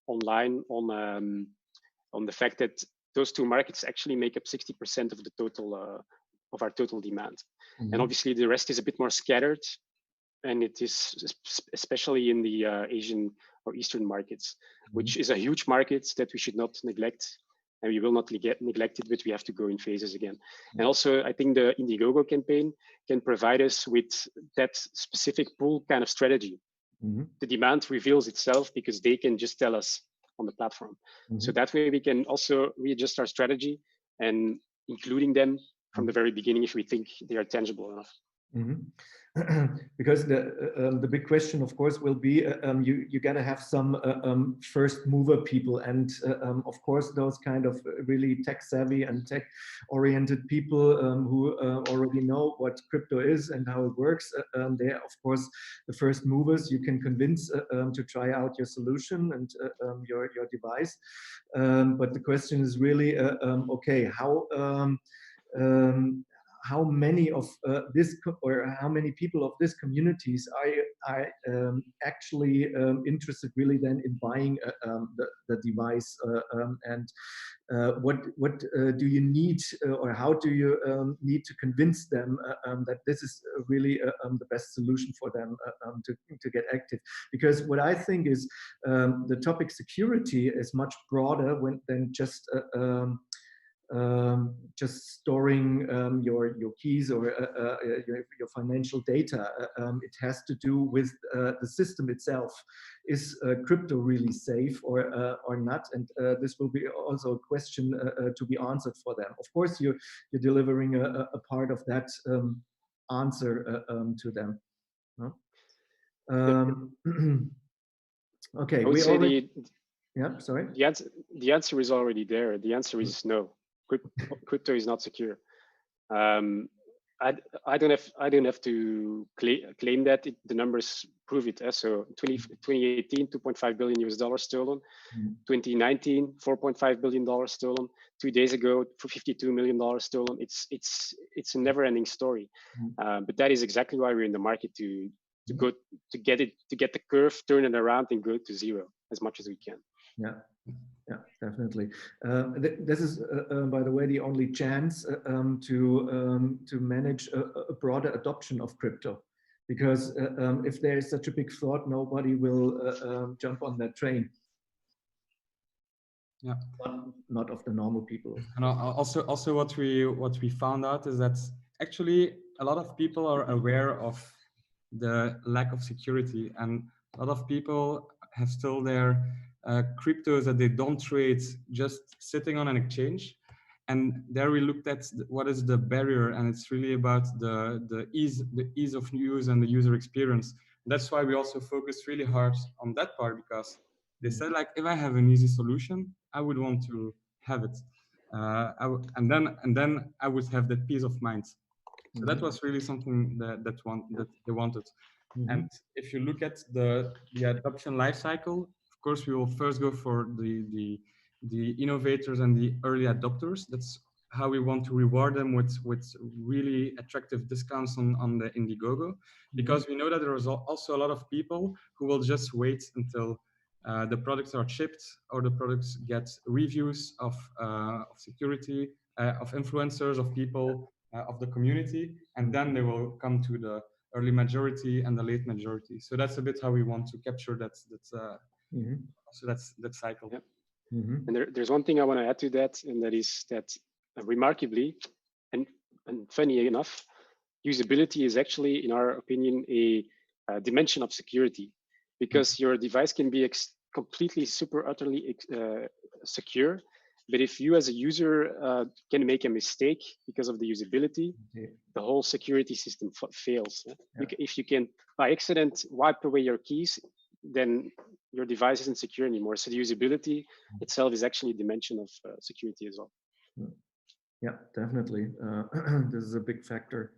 online on the fact that those two markets actually make up 60% of the total of our total demand. And obviously the rest is a bit more scattered, and it is especially in the Asian or Eastern markets, which is a huge market that we should not neglect. And we will not neglect it, but we have to go in phases again. And also, I think the Indiegogo campaign can provide us with that specific pool kind of strategy. The demand reveals itself because they can just tell us on the platform. So that way we can also readjust our strategy and including them from the very beginning if we think they are tangible enough. Because the big question, of course, will be you got to have some first mover people, and of course those kind of really tech savvy and tech oriented people who already know what crypto is and how it works. They're of course the first movers. You can convince to try out your solution and your device. But the question is really okay, how many of how many people of this communities are actually interested really then in buying the device, and what do you need, or how do you need to convince them that this is really the best solution for them to get active? Because what I think is the topic security is much broader than just storing your keys or your financial data. It has to do with the system itself. Is crypto really safe or not? And this will be also a question to be answered for them. Of course, you're delivering a part of that answer to them. Okay, I would say yeah, sorry. The answer is already there. The answer is no. Crypto is not secure. I don't have to claim that. The numbers prove it. So 2018, $2.5 billion stolen. 2019, $4.5 billion stolen. 2 days ago, for $52 million stolen. It's a never-ending story. But that is exactly why we're in the market to get the curve, turn it around, and go to zero as much as we can. Yeah. Yeah, definitely. This is, by the way, the only chance to manage a broader adoption of crypto, because if there is such a big thought, nobody will jump on that train. Yeah, not of the normal people. And also what we found out is that actually a lot of people are aware of the lack of security, and a lot of people have still their cryptos that they don't trade just sitting on an exchange. And there we looked at what is the barrier, and it's really about the ease of use and the user experience. That's why we also focused really hard on that part, because they said, like, if I have an easy solution, I would want to have it, and then I would have that peace of mind. So that was really something that they wanted. And if you look at the adoption life cycle, of course, we will first go for the innovators and the early adopters. That's how we want to reward them with really attractive discounts on the Indiegogo, because we know that there is also a lot of people who will just wait until the products are shipped, or the products get reviews of security, of influencers, of people, of the community, and then they will come to the early majority and the late majority. So that's a bit how we want to capture that cycle. Yeah. And there's one thing I want to add to that, and that is that remarkably, and funny enough, usability is actually, in our opinion, a dimension of security, because your device can be completely, super, utterly secure. But if you as a user can make a mistake because of the usability, the whole security system fails. Yeah. If you can, by accident, wipe away your keys, then your device isn't secure anymore. So the usability itself is actually a dimension of security as well. Yeah, definitely. This is a big factor.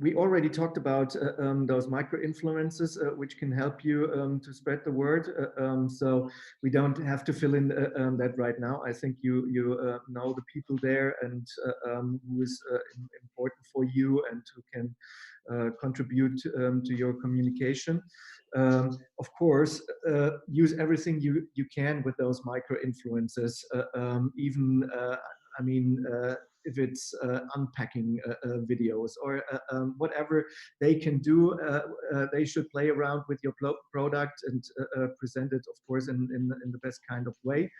We already talked about those micro-influences, which can help you to spread the word. So we don't have to fill in that right now. I think you know the people there, and who is important for you and who can contribute to your communication. Of course, use everything you can with those micro-influences, even I mean, if it's unpacking videos or whatever they can do, they should play around with your product and present it, of course, in the best kind of way.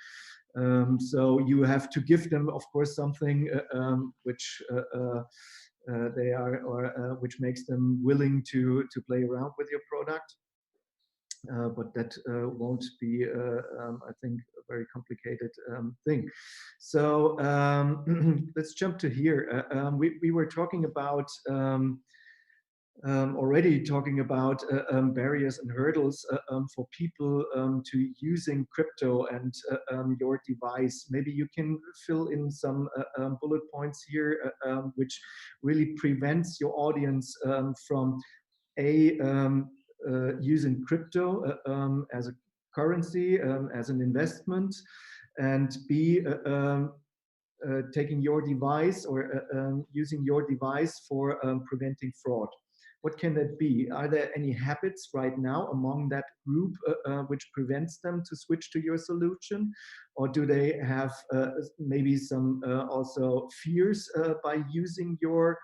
So you have to give them, of course, something which they are, or which makes them willing to play around with your product. But that won't be, I think, a very complicated thing. So let's jump to here. We were talking about, already talking about barriers and hurdles for people to using crypto and your device. Maybe you can fill in some bullet points here, which really prevents your audience from using crypto as a currency, as an investment, and B, taking your device or using your device for preventing fraud. What can that be? Are there any habits right now among that group which prevents them to switch to your solution? Or do they have maybe some also fears by using your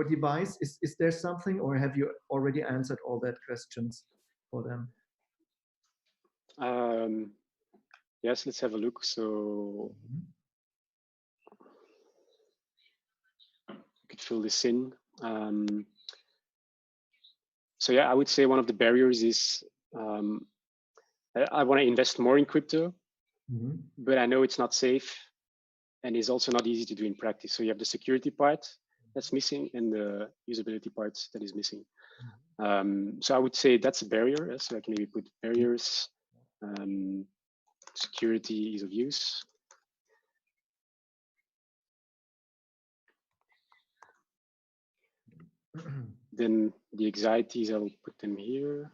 device? Is there something, or have you already answered all that questions for them? Yes, let's have a look. So I could fill this in. So yeah, I would say one of the barriers is I want to invest more in crypto, but I know it's not safe and it's also not easy to do in practice. So you have the security part that's missing and the usability part that is missing. So I would say that's a barrier. So I can maybe put barriers, security, ease of use. Then the anxieties, I'll put them here.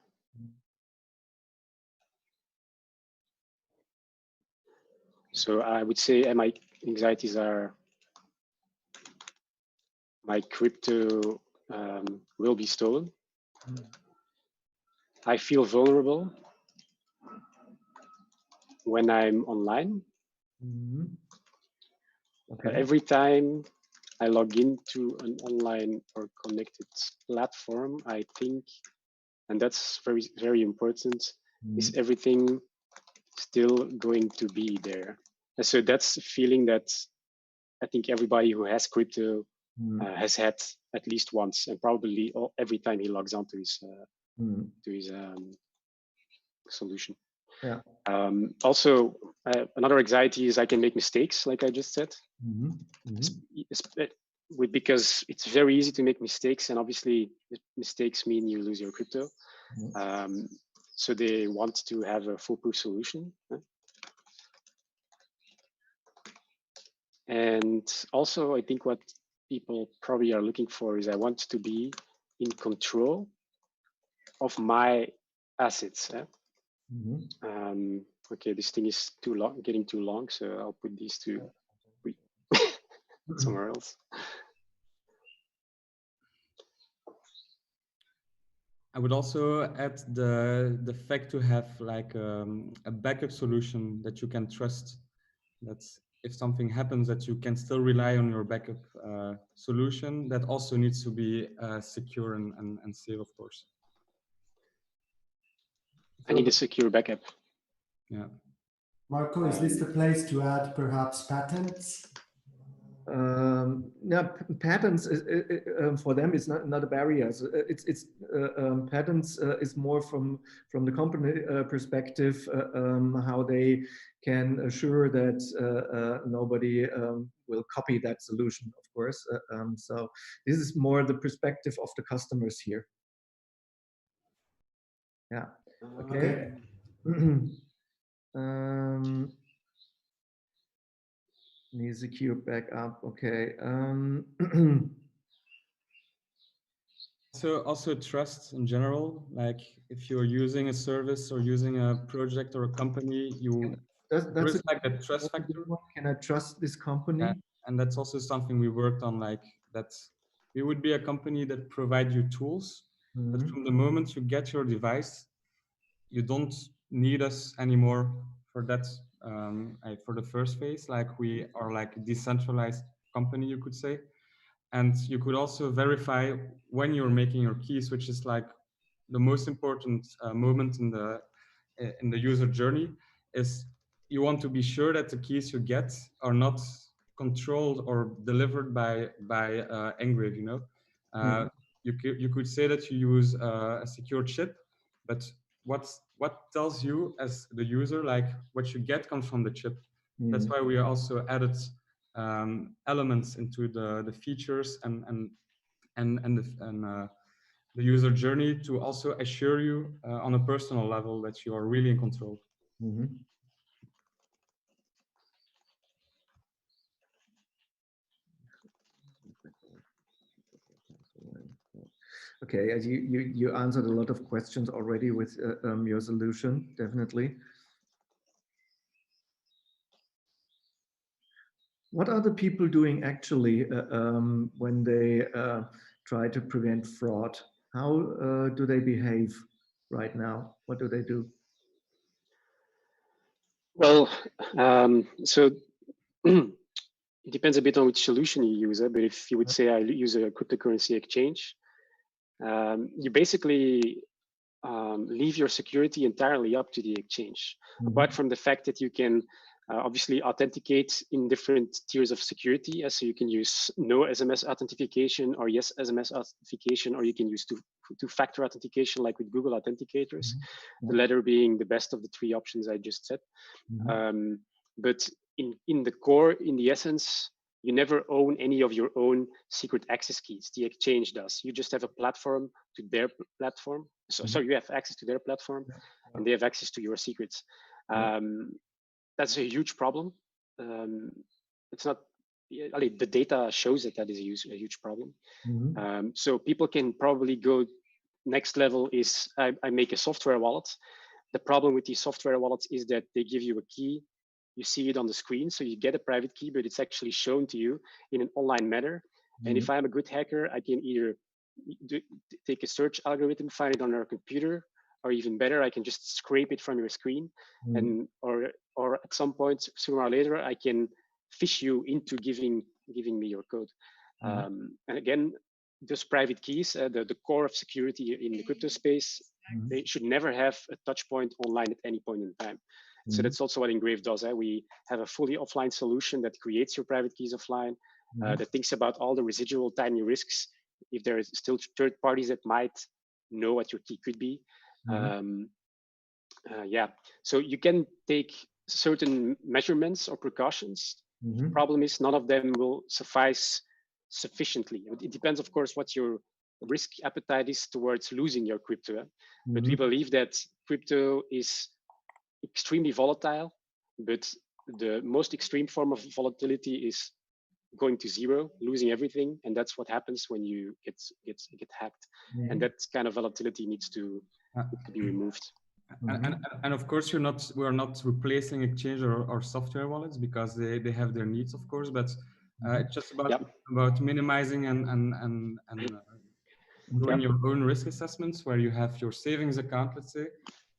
So I would say my anxieties are my crypto will be stolen. I feel vulnerable when I'm online. Okay. Every time I log into an online or connected platform, I think, and that's very, very important, is everything still going to be there? And so that's a feeling that I think everybody who has crypto has had at least once, and probably every time he logs on to his solution. Yeah. Also, another anxiety is I can make mistakes, like I just said, because it's very easy to make mistakes, and obviously mistakes mean you lose your crypto. So they want to have a foolproof solution. And also, I think what people probably are looking for is I want to be in control of my assets. Okay, this thing is too long, getting too long, so I'll put these two somewhere else. I would also add the fact to have like a backup solution that you can trust. That if something happens, that you can still rely on your backup solution. That also needs to be secure and safe, of course. I need a secure backup. Yeah. Marco, is this the place to add perhaps patents? Yeah, patents for them is not a barrier. So it's patents is more from the company perspective, how they can assure that nobody will copy that solution, of course. So this is more the perspective of the customers here. Yeah. Okay. Need secure backup. Okay. So also trust in general, like if you're using a service or using a project or a company, that's like that trust factor. Can I trust this company? Yeah. And that's also something we worked on, like that we would be a company that provide you tools, but from the moment you get your device, you don't need us anymore for that. For the first phase, like we are like a decentralized company, you could say. And you could also verify when you're making your keys, which is like the most important moment in the user journey. Is you want to be sure that the keys you get are not controlled or delivered by NGRAVE. You know, you could say that you use a secure chip, but what tells you as the user, like what you get comes from the chip. That's why we also added elements into the features and the user journey to also assure you on a personal level that you are really in control. Okay, as you answered a lot of questions already with your solution, definitely. What are the people doing actually when they try to prevent fraud? How do they behave right now? What do they do? Well, so it depends a bit on which solution you use. But if you would say I use a cryptocurrency exchange, you basically leave your security entirely up to the exchange. Apart from the fact that you can obviously authenticate in different tiers of security. So you can use no SMS authentication or yes SMS authentication, or you can use two-factor authentication like with Google authenticators, the latter being the best of the three options I just said. But in the core, in the essence, you never own any of your own secret access keys. The exchange does. You just have a platform to their platform. So you have access to their platform, and they have access to your secrets. That's a huge problem. It's not. The data shows that is a huge problem. So people can probably go next level. Is I make a software wallet. The problem with these software wallets is that they give you a key. You see it on the screen, so you get a private key, but it's actually shown to you in an online manner. And if I'm a good hacker, I can either take a search algorithm, find it on our computer, or even better, I can just scrape it from your screen, and or at some point sooner or later, I can fish you into giving me your code. And again, those private keys, the core of security in the crypto space, they should never have a touch point online at any point in time. So that's also what NGRAVE does. We have a fully offline solution that creates your private keys offline, that thinks about all the residual tiny risks. If there is still third parties that might know what your key could be. So you can take certain measurements or precautions. The problem is none of them will suffice sufficiently. It depends, of course, what your risk appetite is towards losing your crypto. But we believe that crypto is extremely volatile, but the most extreme form of volatility is going to zero, losing everything, and that's what happens when you get hacked. And that kind of volatility needs to be removed. And of course, we're not replacing exchange or software wallets, because they have their needs, of course, but it's just about minimizing and doing your own risk assessments, where you have your savings account, let's say.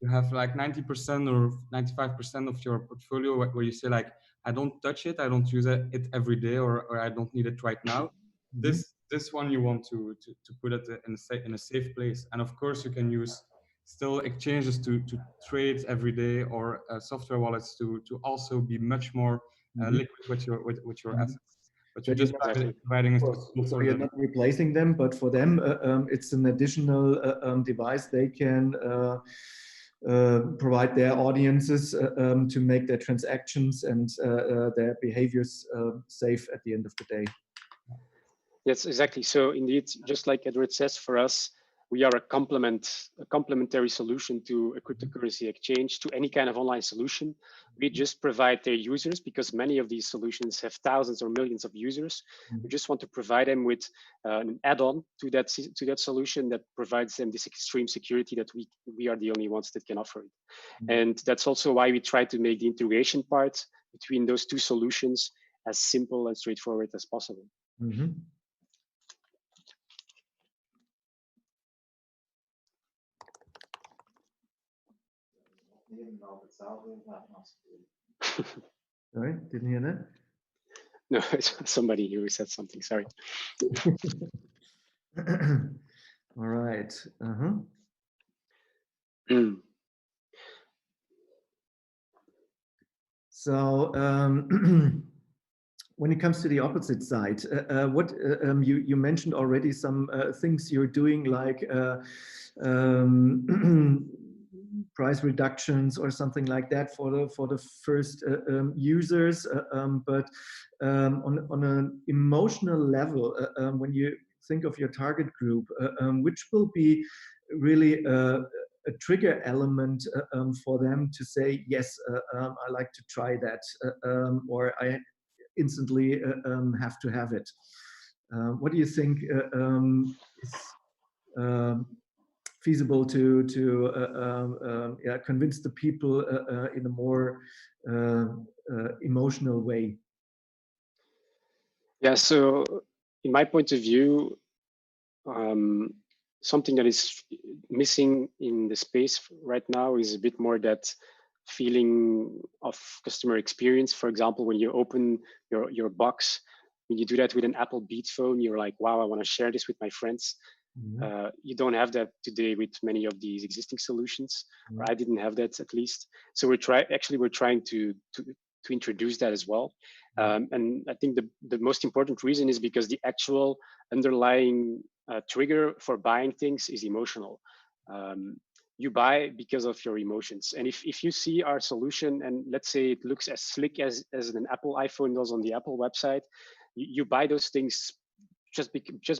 You have like 90% or 95% of your portfolio where you say like, I don't touch it, I don't use it every day, or I don't need it right now. This one you want to put it in a safe place. And of course you can use still exchanges to trade every day, or software wallets to also be much more liquid with your assets. But you're just providing us so you're not replacing them, but for them it's an additional device they can provide their audiences to make their transactions and their behaviors safe at the end of the day. Yes, exactly. So indeed, just like Edward says, for us, we are a complementary solution to a cryptocurrency exchange, to any kind of online solution. We just provide their users, because many of these solutions have thousands or millions of users. We just want to provide them with an add-on to that solution that provides them this extreme security that we are the only ones that can offer it. And that's also why we try to make the integration part between those two solutions as simple and straightforward as possible. Sorry, didn't hear that. No, it's somebody who said something. Sorry. All right. So when it comes to the opposite side, what you mentioned already some things you're doing, like price reductions or something like that for the first users, but on an emotional level, when you think of your target group, which will be really a trigger element for them to say, yes, I like to try that, or I instantly have to have it. What do you think is feasible to convince the people in a more emotional way? Yeah, so in my point of view, something that is missing in the space right now is a bit more that feeling of customer experience. For example, when you open your box, when you do that with an Apple Beats phone, you're like, wow, I want to share this with my friends. You don't have that today with many of these existing solutions, or I didn't have that at least. So we're trying to introduce that as well. And I think the most important reason is because the actual underlying trigger for buying things is emotional. You buy because of your emotions. And if you see our solution and let's say it looks as slick as an Apple iPhone does on the Apple website, you buy those things just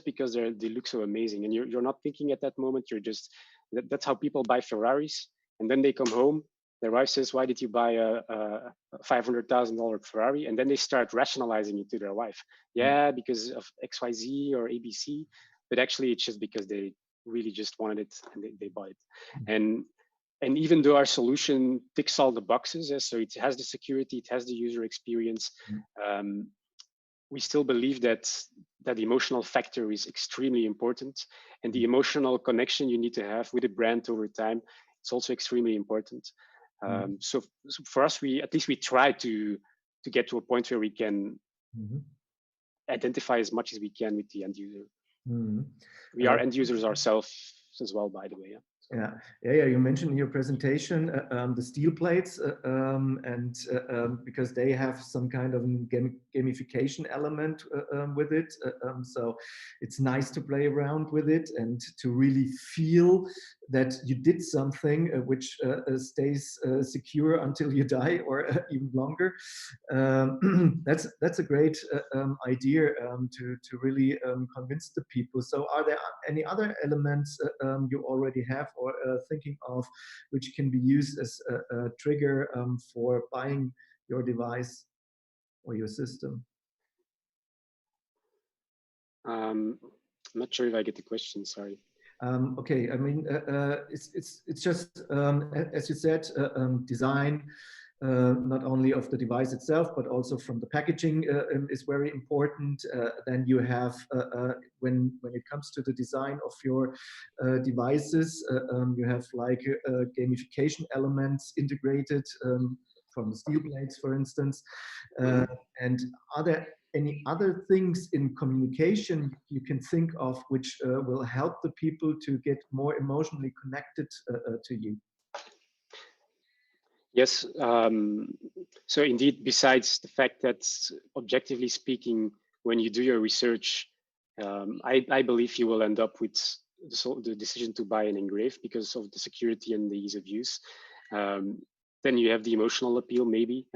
because they look so amazing, and you're not thinking at that moment. You're just that's how people buy Ferraris, and then they come home. Their wife says, "Why did you buy a $500,000 Ferrari?" And then they start rationalizing it to their wife. Yeah, because of XYZ or ABC, but actually it's just because they really just wanted it and they bought it. And even though our solution ticks all the boxes, so it has the security, it has the user experience. We still believe that that emotional factor is extremely important, and the emotional connection you need to have with a brand over time, it's also extremely important. So for us, at least we try to get to a point where we can identify as much as we can with the end user. We are end users ourselves as well, by the way. Yeah. You mentioned in your presentation the steel plates, and because they have some kind of gamification element with it, so it's nice to play around with it and to really feel that you did something which stays secure until you die, or even longer. That's a great idea to really convince the people. So are there any other elements you already have or thinking of which can be used as a trigger for buying your device or your system? I'm not sure if I get the question, sorry. Okay, I mean, it's just, as you said, design, not only of the device itself, but also from the packaging is very important. Then you have, when it comes to the design of your devices, you have like gamification elements integrated from the steel plates, for instance. And are there any other things in communication you can think of which will help the people to get more emotionally connected to you? Yes. So indeed, besides the fact that objectively speaking, when you do your research, I believe you will end up with the decision to buy an NGRAVE because of the security and the ease of use. Then you have the emotional appeal, maybe.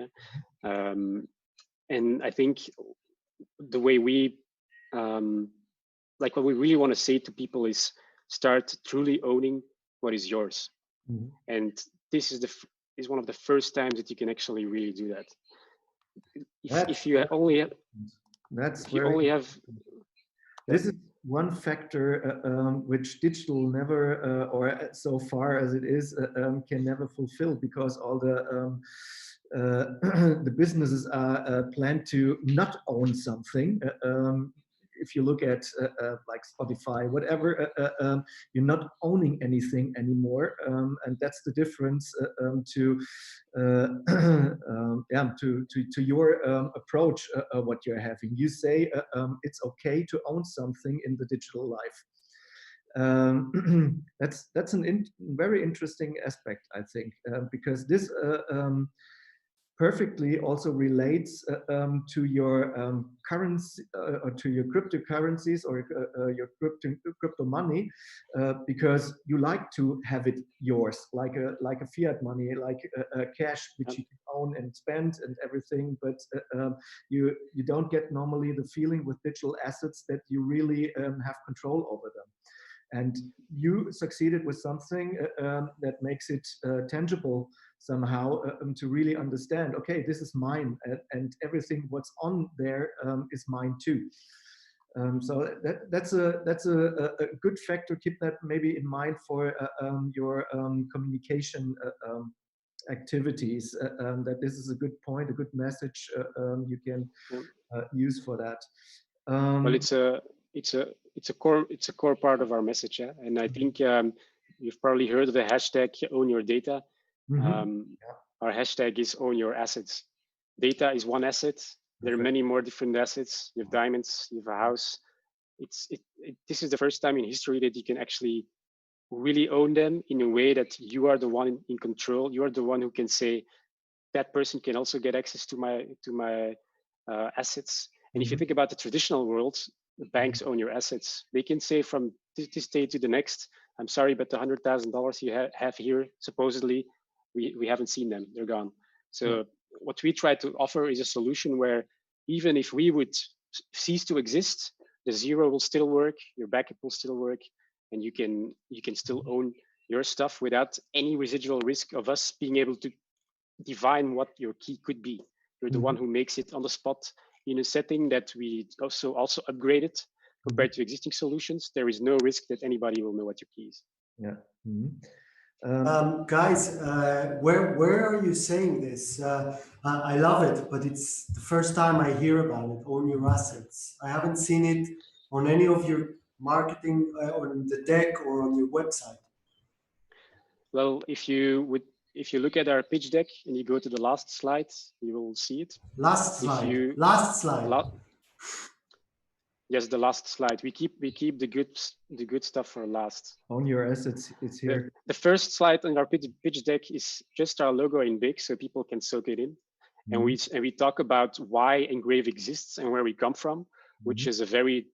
And I think the way we, like what we really want to say to people is start truly owning what is yours. And this is one of the first times that you can actually really do that. If you only have, this is one factor which digital never, or so far as it is, can never fulfill, because all the the businesses are planned to not own something. If you look at like Spotify, whatever, you're not owning anything anymore, and that's the difference to your approach. What you're having, you say it's okay to own something in the digital life. That's a very interesting aspect, I think, because this perfectly also relates to your currency or to your cryptocurrencies or your crypto money, because you like to have it yours, like a fiat money, like cash, which you can own and spend and everything. But you don't get normally the feeling with digital assets that you really have control over them. And you succeeded with something that makes it tangible somehow, to really understand, okay, this is mine, and everything what's on there is mine too. So that's a good factor. Keep that maybe in mind for your communication activities. That this is a good point, a good message you can use for that. Well, it's a core part of our message, yeah? And I think you've probably heard of the hashtag Own Your Data. Our hashtag is Own Your Assets. Data is one asset. There are many more different assets. You have diamonds, you have a house. This is the first time in history that you can actually really own them in a way that you are the one in control. You are the one who can say that person can also get access to my assets. And if you think about the traditional world, the banks own your assets. They can say from this day to the next, I'm sorry, but the $100,000 you have here, supposedly, we haven't seen them. They're gone. So what we try to offer is a solution where even if we would cease to exist, the zero will still work, your backup will still work, and you can still own your stuff without any residual risk of us being able to divine what your key could be. You're the one who makes it on the spot in a setting that we also upgraded compared to existing solutions. There is no risk that anybody will know what your key is. Yeah. Guys, where are you saying this? I love it, but it's the first time I hear about it. Own your assets. I haven't seen it on any of your marketing on the deck or on your website. Well, if you look at our pitch deck and you go to the last slide, you will see it. Last slide. Last slide. Yes, the last slide. We keep the good stuff for last. Own your assets. It's here. The first slide on our pitch deck is just our logo in big, so people can soak it in. And we talk about why NGRAVE exists and where we come from, which is a very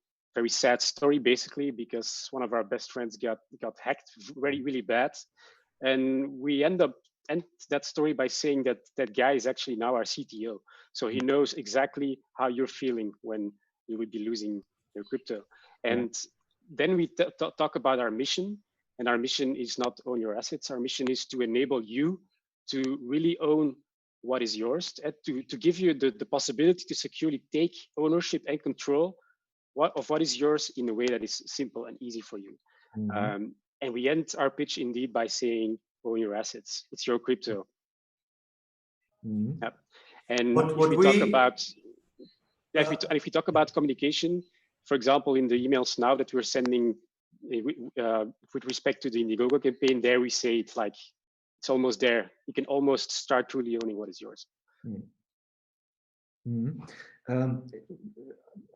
sad story, basically, because one of our best friends got hacked really bad. And we end that story by saying that that guy is actually now our CTO. So he knows exactly how you're feeling when you would be losing your crypto. And then we talk about our mission. And our mission is not own your assets. Our mission is to enable you to really own what is yours, to give you the possibility to securely take ownership and control of what is yours in a way that is simple and easy for you. And we end our pitch indeed by saying, own your assets. It's your crypto. Yep. And if we talk about communication, for example, in the emails now that we're sending with respect to the Indiegogo campaign, there we say it's like, it's almost there. You can almost start truly owning what is yours.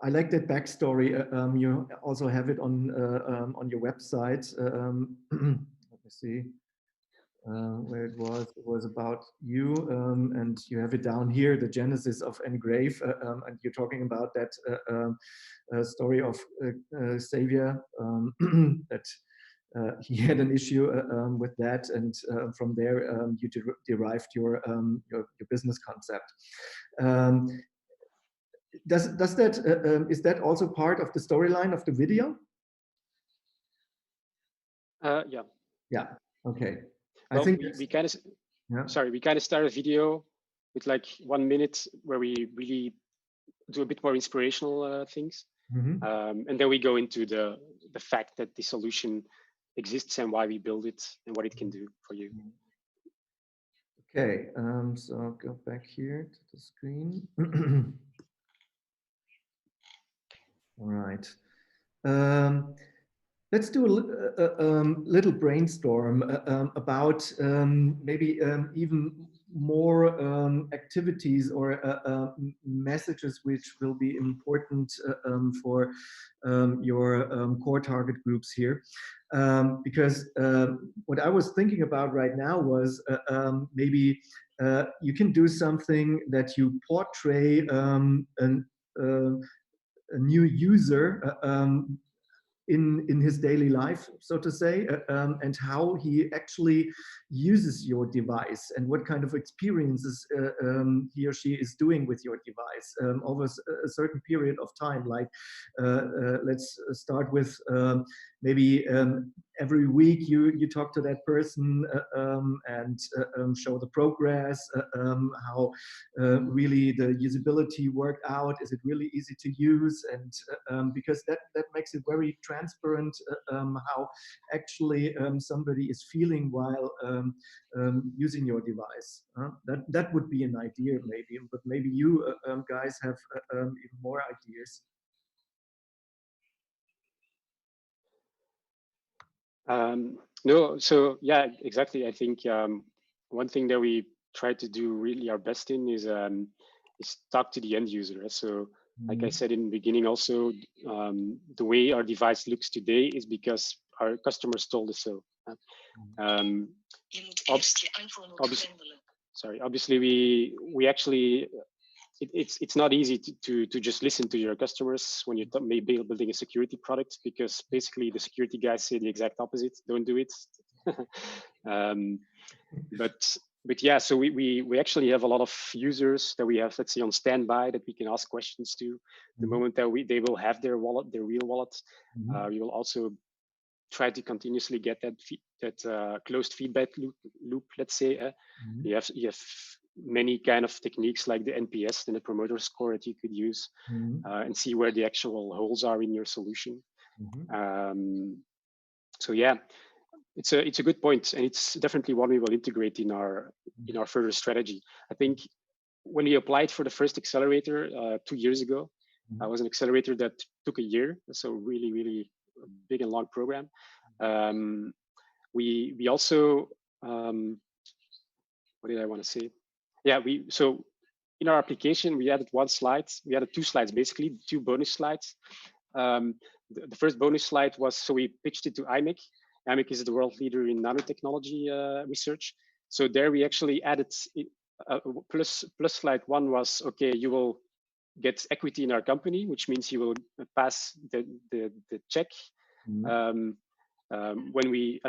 I like that backstory. You also have it on your website. Let me see where it was. It was about you, and you have it down here, the genesis of NGRAVE, and you're talking about that story of Xavier, that he had an issue with that, and from there you derived your business concept. Does that is that also part of the storyline of the video? Yeah. Yeah. Okay. Well, I think we kind of start a video with like 1 minute where we really do a bit more inspirational things, and then we go into the fact that the solution exists and why we build it and what it can do for you. Okay. So I'll go back here to the screen. All right. Let's do a little brainstorm about maybe even more activities or messages which will be important for your core target groups here. Because what I was thinking about right now was maybe you can do something that you portray a new user in his daily life, so to say, and how he actually uses your device and what kind of experiences he or she is doing with your device over a certain period of time. Like, let's start with maybe every week you talk to that person and show the progress, how really the usability worked out. Is it really easy to use? And because that makes it very transparent how actually somebody is feeling while using your device. That would be an idea maybe, but maybe you guys have even more ideas. No, so yeah, exactly. I think one thing that we try to do really our best in is talk to the end user. So, like I said in the beginning, also the way our device looks today is because our customers told us so. Obviously, we actually. It's not easy to just listen to your customers when you're maybe building a security product, because basically the security guys say the exact opposite. Don't do it. But yeah, so we actually have a lot of users that we have, let's say, on standby that we can ask questions to. The moment that they will have their wallet, their real wallet, we will also try to continuously get that closed feedback loop. Let's say you have many kind of techniques like the NPS, the Net Promoter Score, that you could use and see where the actual holes are in your solution. So yeah, it's a good point, and it's definitely one we will integrate in our further strategy. I think when we applied for the first accelerator 2 years ago, it was an accelerator that took a year, so really big and long program. We also what did I want to say? Yeah, so in our application we added we added 2 slides, basically 2 bonus slides. The first bonus slide was, so we pitched it to IMEC. IMEC is the world leader in nanotechnology research. So there we actually added plus slide 1 was, okay, you will get equity in our company, which means you will pass the check when we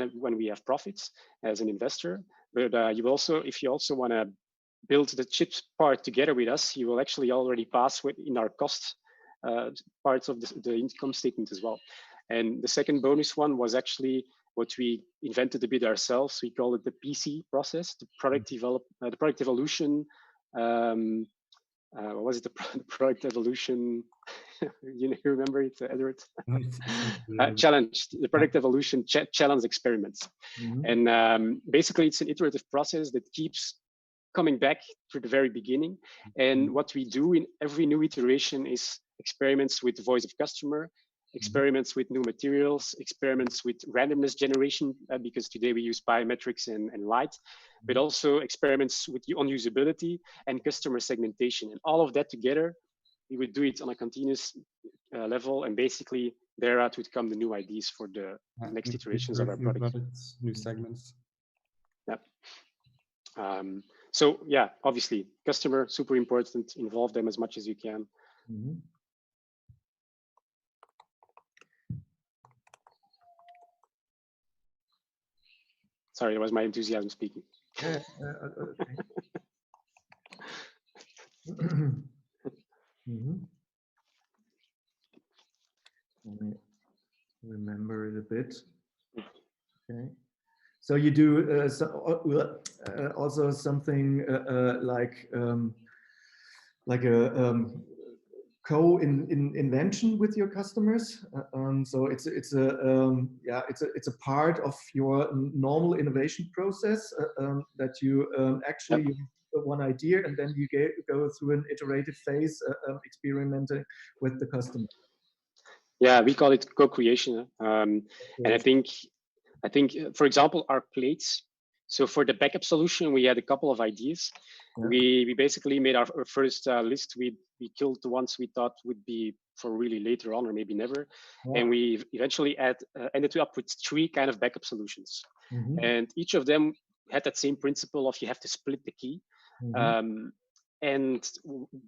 have profits as an investor. But you also, if you also want to build the chips part together with us, you will actually already pass in our cost parts of the income statement as well. And the second bonus one was actually what we invented a bit ourselves. We call it the PC process, the product the product evolution. What was it? The product evolution. You remember it, Edward? Challenge, the product evolution challenge experiments. And basically, it's an iterative process that keeps coming back to the very beginning. And what we do in every new iteration is experiments with the voice of customer, experiments with new materials, experiments with randomness generation, because today we use biometrics and light, but also experiments with on usability and customer segmentation. And all of that together, we would do it on a continuous level, and basically thereout would come the new ideas for the next iterations of our product. New segments. Yep. So yeah, obviously, customer, super important. Involve them as much as you can. Sorry, it was my enthusiasm speaking. Okay. Let me remember it a bit. Okay. So you do also something like a co-invention with your customers. So it's a part of your normal innovation process that you actually have one idea, and then you go through an iterative phase experimenting with the customer. Yeah, we call it co-creation. And I think, for example, our plates. So for the backup solution, we had a couple of ideas. We basically made our first list. We killed the ones we thought would be for really later on or maybe never. And we eventually ended up with 3 kind of backup solutions. And each of them had that same principle of you have to split the key. And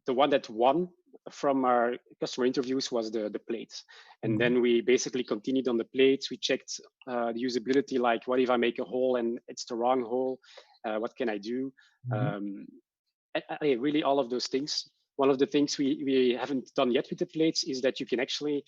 the one that won from our customer interviews was the plates. And then we basically continued on the plates. We checked the usability, like what if I make a hole and it's the wrong hole? What can I do? Really all of those things. One of the things we haven't done yet with the plates is that you can actually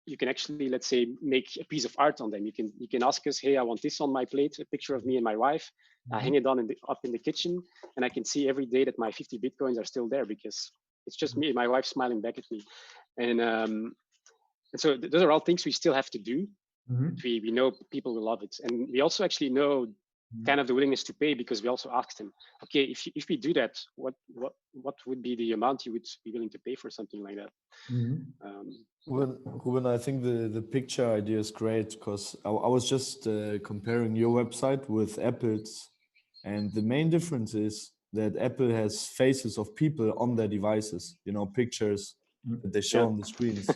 you can actually, let's say, make a piece of art on them. You can ask us, hey, I want this on my plate, a picture of me and my wife. I hang it on up in the kitchen, and I can see every day that my 50 Bitcoins are still there because it's just me and my wife smiling back at me. And so those are all things we still have to do. We know people will love it. And we also actually know kind of the willingness to pay, because we also asked them, okay, if we do that, what would be the amount you would be willing to pay for something like that? Ruben, I think the picture idea is great, because I was just comparing your website with Apple's, and the main difference is that Apple has faces of people on their devices, you know, pictures that they show on the screens.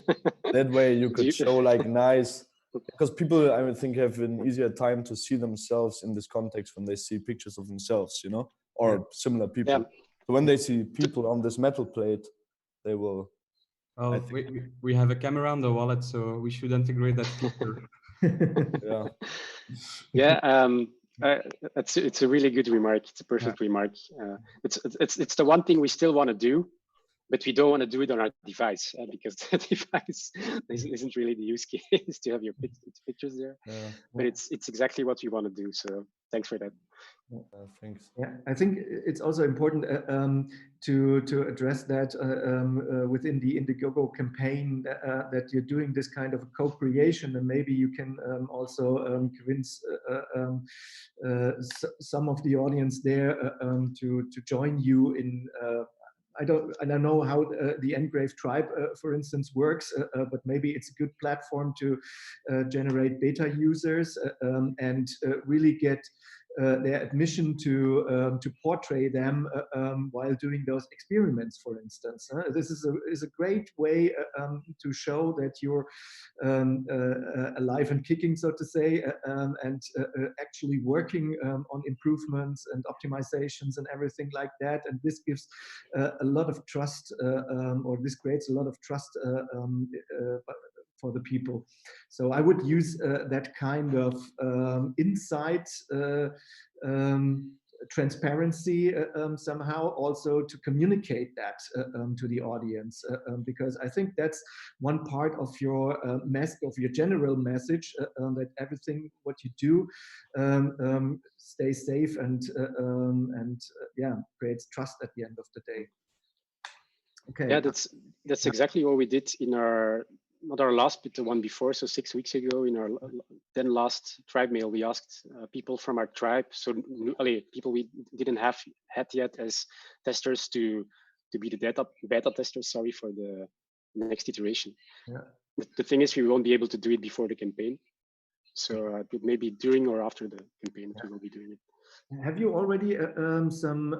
That way you could show like nice, because people, I would think, have an easier time to see themselves in this context when they see pictures of themselves, you know, or similar people. So when they see people on this metal plate, they will. Oh, we have a camera on the wallet, so we should integrate that feature. It's a really good remark. It's a perfect remark. It's the one thing we still want to do, but we don't want to do it on our device because the device isn't really the use case to have your pictures there. But it's exactly what we want to do. So thanks for that. Thanks. Yeah, I think it's also important to address that within the Indiegogo campaign that you're doing this kind of co-creation, and maybe you can also convince some of the audience there to join you in. I don't know how the NGRAVE tribe, for instance, works, but maybe it's a good platform to generate beta users and really get their admission to portray them while doing those experiments, for instance. This is a great way to show that you're alive and kicking, so to say, and actually working on improvements and optimizations and everything like that. And this gives a lot of trust, or this creates a lot of trust for the people. So I would use that kind of insight, transparency somehow also to communicate that to the audience, because I think that's one part of your general message, that everything what you do stays safe and creates trust at the end of the day. Okay. Yeah, that's exactly what we did in our, not our last, but the one before. So 6 weeks ago, in our then last tribe mail, we asked people from our tribe, so people we didn't have had yet as testers, to be the beta testers, sorry, for the next iteration. The thing is, we won't be able to do it before the campaign. So maybe during or after the campaign, we will be doing it. Have you already some